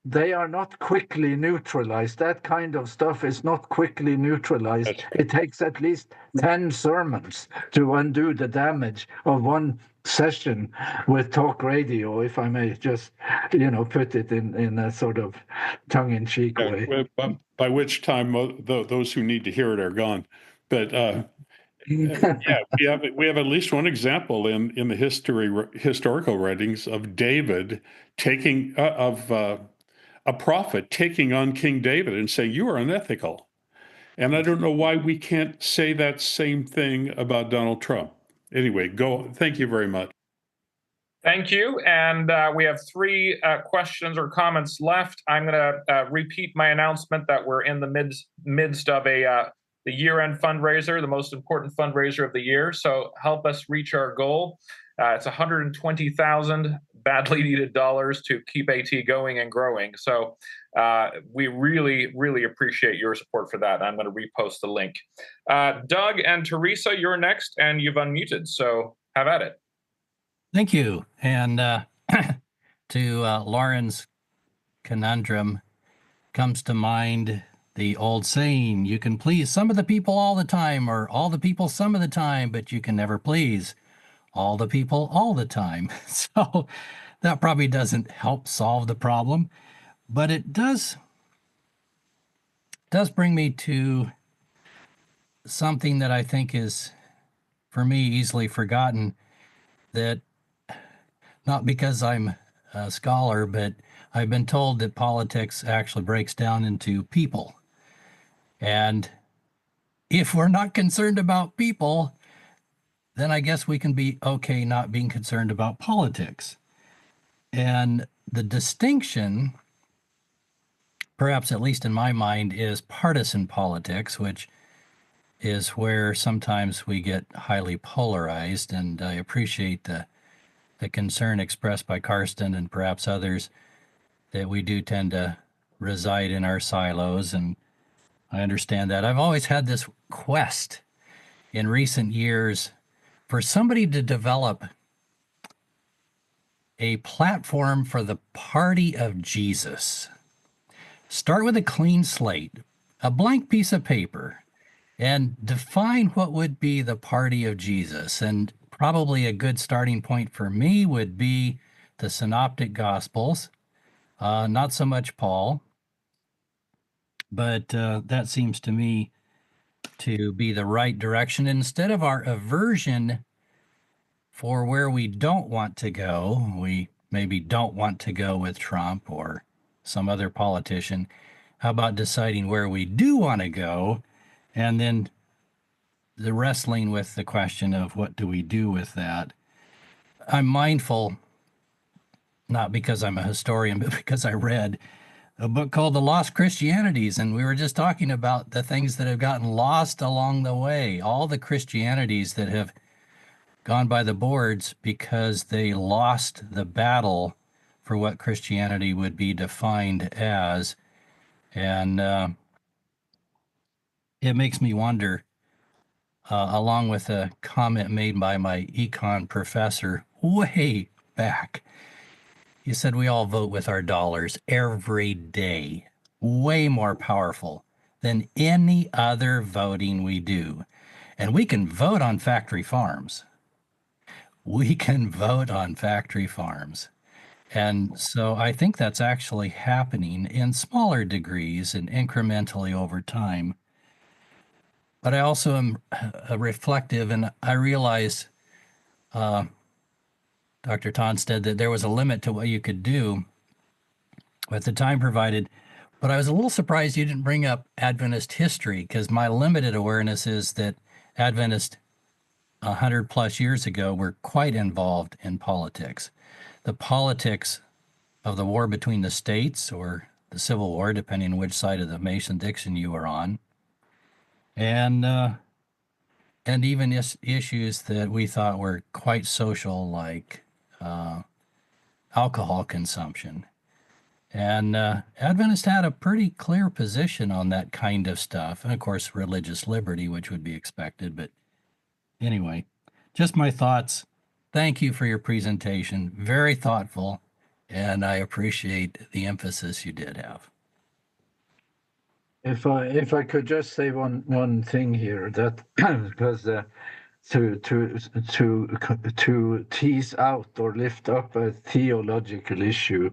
Speaker 1: they are not quickly neutralized. That kind of stuff is not quickly neutralized. It takes at least 10 sermons to undo the damage of one session with talk radio, if I may just, put it in a sort of tongue-in-cheek way.
Speaker 2: By which time those who need to hear it are gone. But yeah, we have at least one example in the historical writings of David taking a prophet taking on King David and saying, "You are unethical." And I don't know why we can't say that same thing about Donald Trump. Anyway, go. Thank you very much.
Speaker 3: Thank you. And we have 3 questions or comments left. I'm going to repeat my announcement that we're in the midst of the year-end fundraiser, the most important fundraiser of the year. So help us reach our goal. It's 120,000 badly needed dollars to keep AT going and growing. So we really, really appreciate your support for that. I'm going to repost the link. Doug and Teresa, you're next, and you've unmuted. So have at it.
Speaker 13: Thank you. And to Lauren's conundrum comes to mind the old saying, you can please some of the people all the time, or all the people some of the time, but you can never please all the people all the time. So that probably doesn't help solve the problem, but it does bring me to something that I think is, for me, easily forgotten, that not because I'm a scholar, but I've been told that politics actually breaks down into people. And if we're not concerned about people, then I guess we can be okay not being concerned about politics. And the distinction, perhaps at least in my mind, is partisan politics, which is where sometimes we get highly polarized. And I appreciate the concern expressed by Karsten and perhaps others that we do tend to reside in our silos, and I understand that. I've always had this quest in recent years for somebody to develop a platform for the party of Jesus. Start with a clean slate, a blank piece of paper, and define what would be the party of Jesus. And probably a good starting point for me would be the Synoptic Gospels, not so much Paul, but that seems to me to be the right direction. Instead of our aversion for where we don't want to go, we maybe don't want to go with Trump or some other politician. How about deciding where we do want to go, and then the wrestling with the question of what do we do with that? I'm mindful, not because I'm a historian, but because I read a book called The Lost Christianities, and we were just talking about the things that have gotten lost along the way, all the Christianities that have gone by the boards because they lost the battle for what Christianity would be defined as. And it makes me wonder, along with a comment made by my econ professor way back. He said we all vote with our dollars every day, way more powerful than any other voting we do. And we can vote on factory farms. We can vote on factory farms. And so I think that's actually happening in smaller degrees and incrementally over time. But I also am reflective, and I realize Dr. Tonstad, that there was a limit to what you could do with the time provided. But I was a little surprised you didn't bring up Adventist history, because my limited awareness is that Adventists 100 plus years ago were quite involved in politics. The politics of the war between the states, or the Civil War, depending on which side of the Mason-Dixon you were on, and even issues that we thought were quite social, like alcohol consumption. And Adventists had a pretty clear position on that kind of stuff. And of course, religious liberty, which would be expected. But anyway, just my thoughts. Thank you for your presentation. Very thoughtful. And I appreciate the emphasis you did have.
Speaker 1: If I could just say one thing here, that because to tease out or lift up a theological issue,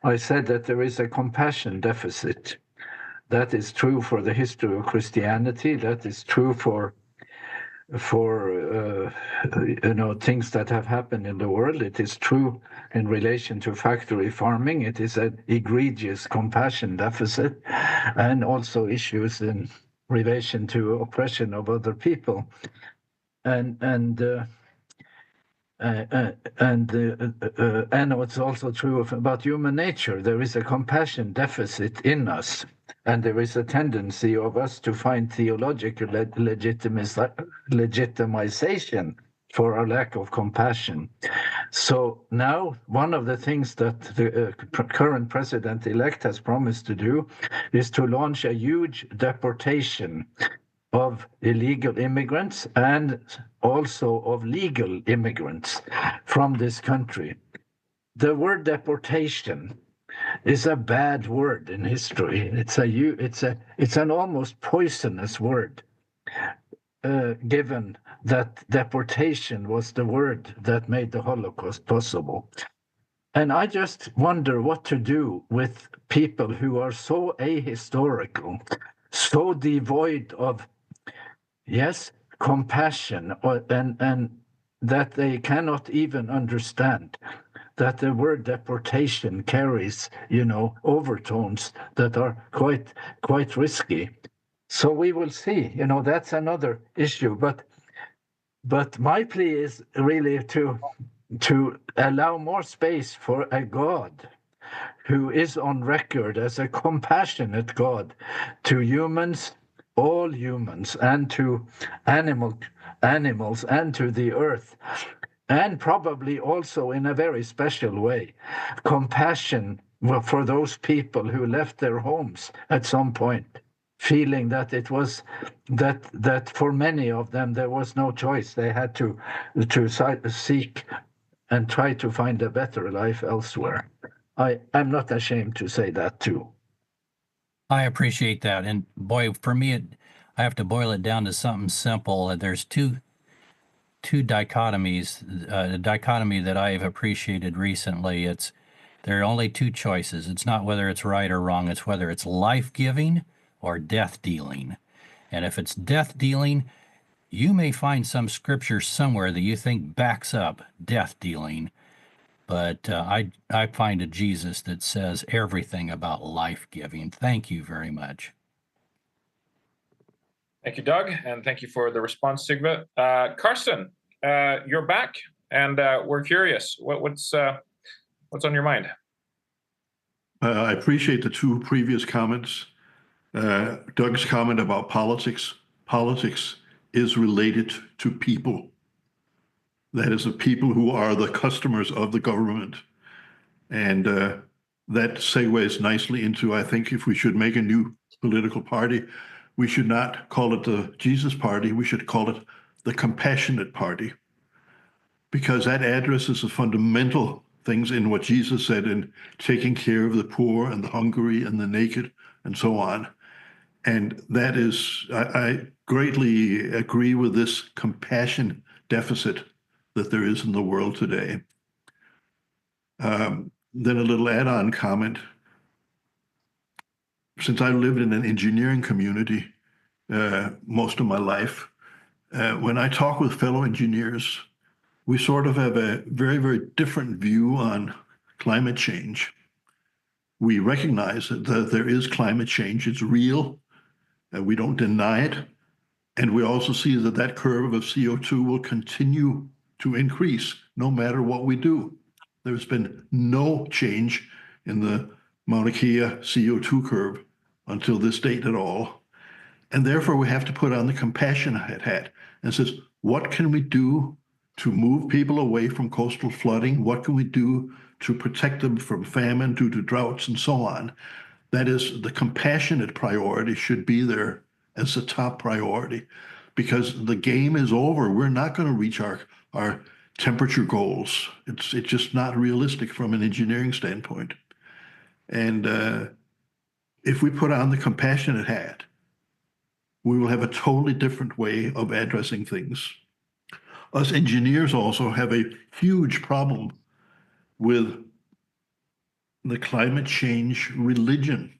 Speaker 1: I said that there is a compassion deficit. That is true for the history of Christianity. That is true for things that have happened in the world. It is true in relation to factory farming. It is an egregious compassion deficit, and also issues in relation to oppression of other people. And it's also true about human nature. There is a compassion deficit in us, and there is a tendency of us to find theological legitimization for our lack of compassion. So now, one of the things that the current president-elect has promised to do is to launch a huge deportation of illegal immigrants and also of legal immigrants from this country. The word deportation is a bad word in history. It's an almost poisonous word, given that deportation was the word that made the Holocaust possible. And I just wonder what to do with people who are so ahistorical, so devoid of compassion, and that they cannot even understand that the word deportation carries, overtones that are quite risky. So we will see. That's another issue. But my plea is really to allow more space for a God who is on record as a compassionate God to humans, all humans, and to animals, and to the earth, and probably also in a very special way, compassion for those people who left their homes at some point, feeling that it was that for many of them there was no choice. They had to seek and try to find a better life elsewhere. I'm not ashamed to say that too.
Speaker 13: I appreciate that. And boy, for me, I have to boil it down to something simple. There's two dichotomies. The dichotomy that I've appreciated recently, there are only two choices. It's not whether it's right or wrong. It's whether it's life-giving or death-dealing. And if it's death-dealing, you may find some scripture somewhere that you think backs up death-dealing. But I find a Jesus that says everything about life-giving. Thank you very much.
Speaker 3: Thank you, Doug, and thank you for the response, Sigve. Karsten, you're back, and we're curious. What's on your mind?
Speaker 9: I appreciate the two previous comments. Doug's comment about politics. Politics is related to people. That is, the people who are the customers of the government. And that segues nicely into, I think, if we should make a new political party, we should not call it the Jesus Party. We should call it the Compassionate Party, because that addresses the fundamental things in what Jesus said in taking care of the poor and the hungry and the naked and so on. And that is, I greatly agree with this compassion deficit that there is in the world today. Then a little add-on comment. Since I lived in an engineering community most of my life, when I talk with fellow engineers, we sort of have a very, very different view on climate change. We recognize that there is climate change. It's real. We don't deny it. And we also see that that curve of CO2 will continue to increase no matter what we do. There's been no change in the Mauna Kea CO2 curve until this date at all. And therefore, we have to put on the compassionate hat and says, what can we do to move people away from coastal flooding? What can we do to protect them from famine due to droughts and so on? That is, the compassionate priority should be there as the top priority, because the game is over. We're not going to reach our temperature goals. It's just not realistic from an engineering standpoint. And if we put on the compassionate hat, we will have a totally different way of addressing things. Us engineers also have a huge problem with the climate change religion.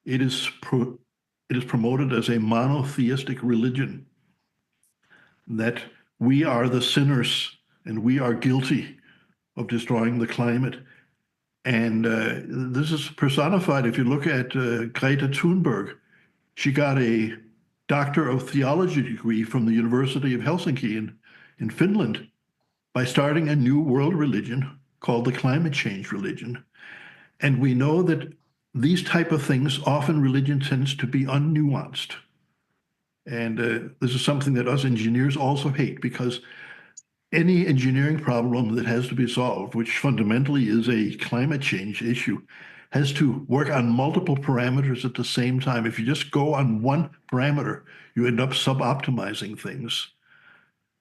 Speaker 9: It is promoted as a monotheistic religion, that we are the sinners and we are guilty of destroying the climate. And this is personified. If you look at Greta Thunberg, she got a Doctor of Theology degree from the University of Helsinki in Finland by starting a new world religion called the climate change religion. And we know that these type of things, often religion tends to be unnuanced. And this is something that us engineers also hate, because any engineering problem that has to be solved, which fundamentally is a climate change issue, has to work on multiple parameters at the same time. If you just go on one parameter, you end up sub-optimizing things.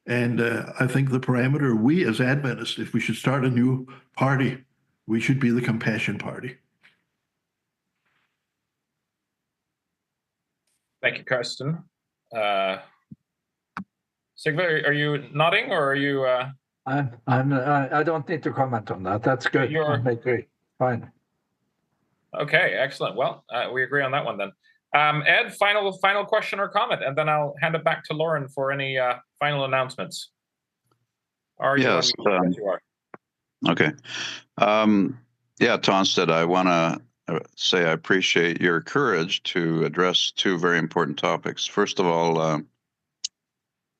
Speaker 9: And I think the parameter, we as Adventists, if we should start a new party, we should be the compassion party.
Speaker 3: Thank you, Karsten. Sigve, are you nodding, or are you?
Speaker 1: I don't need to comment on that. That's good. I agree. Fine.
Speaker 3: Okay, excellent. Well, we agree on that one then. Ed, final question or comment, and then I'll hand it back to Lauren for any final announcements.
Speaker 14: Yes.
Speaker 3: You are.
Speaker 14: Okay. Yeah, Tonstad, I want to say I appreciate your courage to address two very important topics. First of all,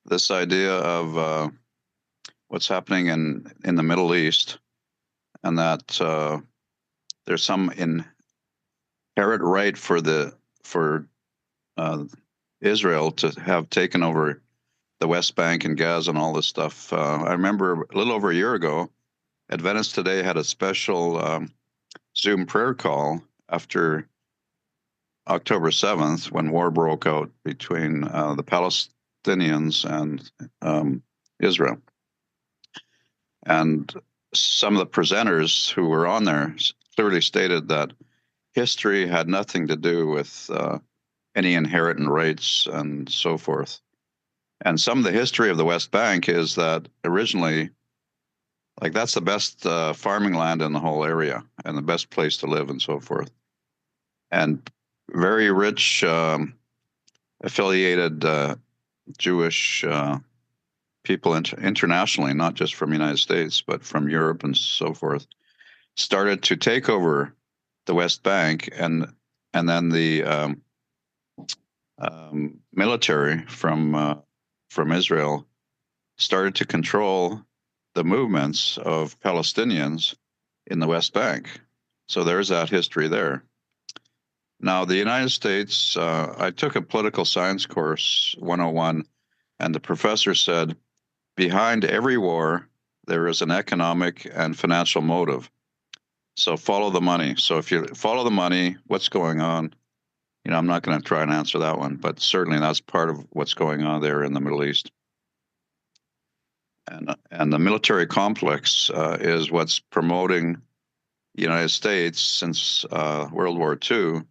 Speaker 14: this idea of what's happening in the Middle East, and that there's some inherent right for Israel to have taken over the West Bank and Gaza and all this stuff. I remember a little over a year ago, Adventist Today had a special Zoom prayer call after October 7th, when war broke out between the Palestinians and Israel. And some of the presenters who were on there clearly stated that history had nothing to do with any inherent rights and so forth. And some of the history of the West Bank is that originally, like, that's the best farming land in the whole area and the best place to live and so forth. And very rich affiliated Jewish people internationally, not just from the United States, but from Europe and so forth, started to take over the West Bank, and then the military from Israel started to control the movements of Palestinians in the West Bank. So there's that history there. Now, the United States, I took a political science course, 101, and the professor said, behind every war, there is an economic and financial motive. So follow the money. So if you follow the money, what's going on? You know, I'm not going to try and answer that one, but certainly that's part of what's going on there in the Middle East. And the military complex is what's promoting the United States since World War II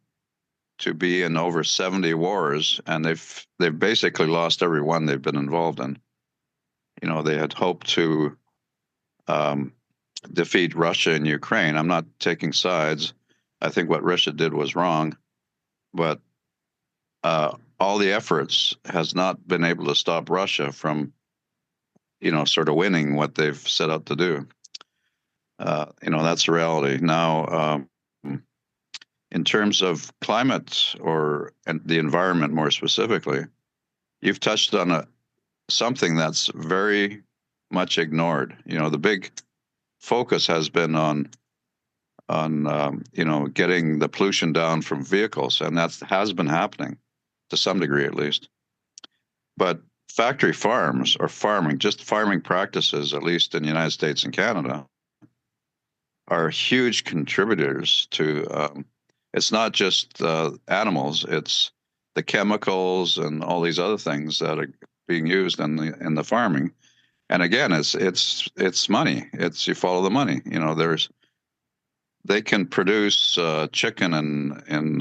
Speaker 14: to be in over 70 wars, and they've basically lost every one they've been involved in. You know, they had hoped to defeat Russia and Ukraine. I'm not taking sides. I think what Russia did was wrong, but all the efforts has not been able to stop Russia from, sort of winning what they've set out to do. That's the reality. Now, in terms of climate and the environment more specifically, you've touched on something that's very much ignored. The big focus has been on getting the pollution down from vehicles, and that has been happening to some degree at least. But factory farms or farming practices, at least in the United States and Canada, are huge contributors to. It's not just animals; it's the chemicals and all these other things that are being used in the farming. And again, it's money. You follow the money. They can produce chicken and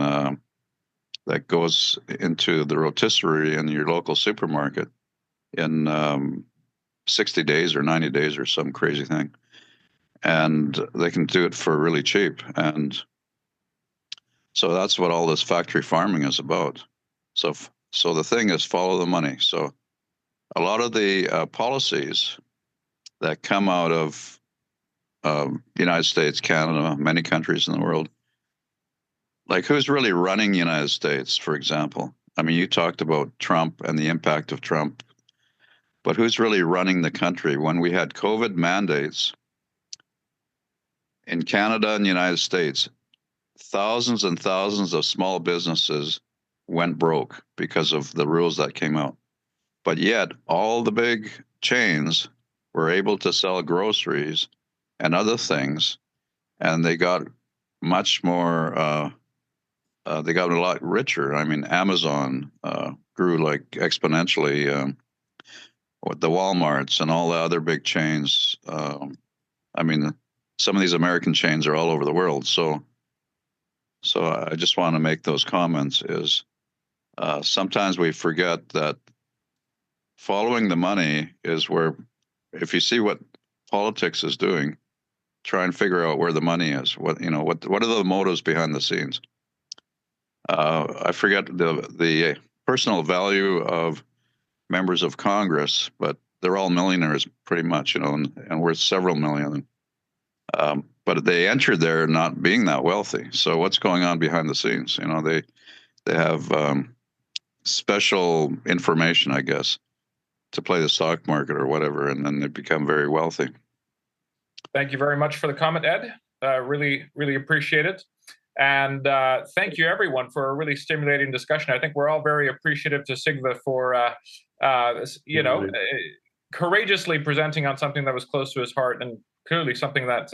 Speaker 14: that goes into the rotisserie in your local supermarket in 60 days or 90 days or some crazy thing. And they can do it for really cheap. And so that's what all this factory farming is about. So the thing is follow the money. So a lot of the policies that come out of the United States, Canada, many countries in the world, like who's really running the United States, for example? I mean, you talked about Trump and the impact of Trump, but who's really running the country? When we had COVID mandates in Canada and the United States, thousands and thousands of small businesses went broke because of the rules that came out. But yet all the big chains were able to sell groceries and other things, and they got much more, they got a lot richer. I mean, Amazon grew like exponentially, with the Walmarts and all the other big chains. I mean, some of these American chains are all over the world. So I just want to make those comments is sometimes we forget that following the money is where, if you see what politics is doing, try and figure out where the money is. What are the motives behind the scenes? I forget the personal value of members of Congress, but they're all millionaires pretty much, and worth several million. But they entered there not being that wealthy. So what's going on behind the scenes? They have special information, I guess, to play the stock market or whatever, and then they become very wealthy.
Speaker 3: Thank you very much for the comment, Ed. Really, really appreciate it. And thank you, everyone, for a really stimulating discussion. I think we're all very appreciative to Sigve for, courageously presenting on something that was close to his heart and clearly something that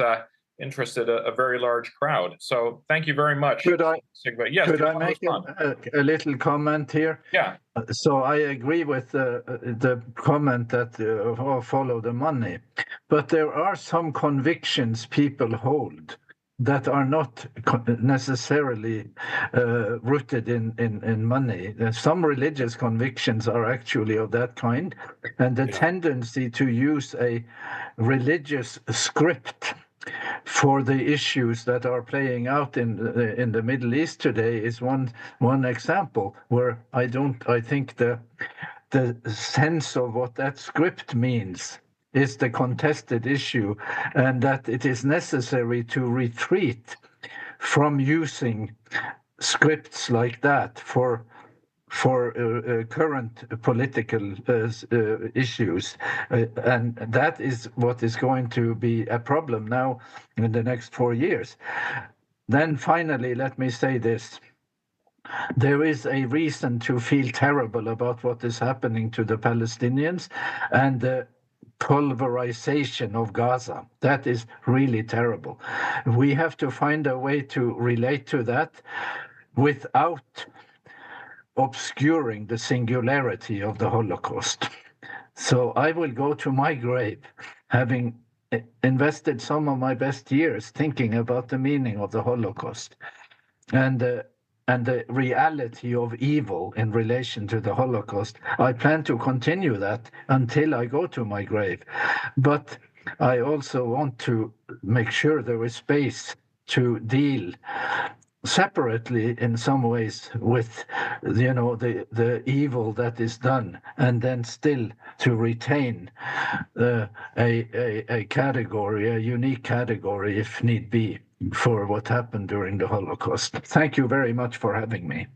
Speaker 3: interested a very large crowd. So thank you very much, Sigve. Yes,
Speaker 1: could I make a little comment here?
Speaker 3: Yeah.
Speaker 1: So I agree with the comment that follow the money, but there are some convictions people hold that are not necessarily rooted in money. Some religious convictions are actually of that kind, and the tendency to use a religious script for the issues that are playing out in the Middle East today is one example where I think the sense of what that script means is the contested issue, and that it is necessary to retreat from using scripts like that for current political issues. And that is what is going to be a problem now in the next 4 years. Then finally, let me say this. There is a reason to feel terrible about what is happening to the Palestinians and the pulverization of Gaza. That is really terrible. We have to find a way to relate to that without obscuring the singularity of the Holocaust. So I will go to my grave having invested some of my best years thinking about the meaning of the Holocaust and the reality of evil in relation to the Holocaust. I plan to continue that until I go to my grave. But I also want to make sure there is space to deal separately in some ways with the evil that is done, and then still to retain a category, a unique category if need be, for what happened during the Holocaust. Thank you very much for having me.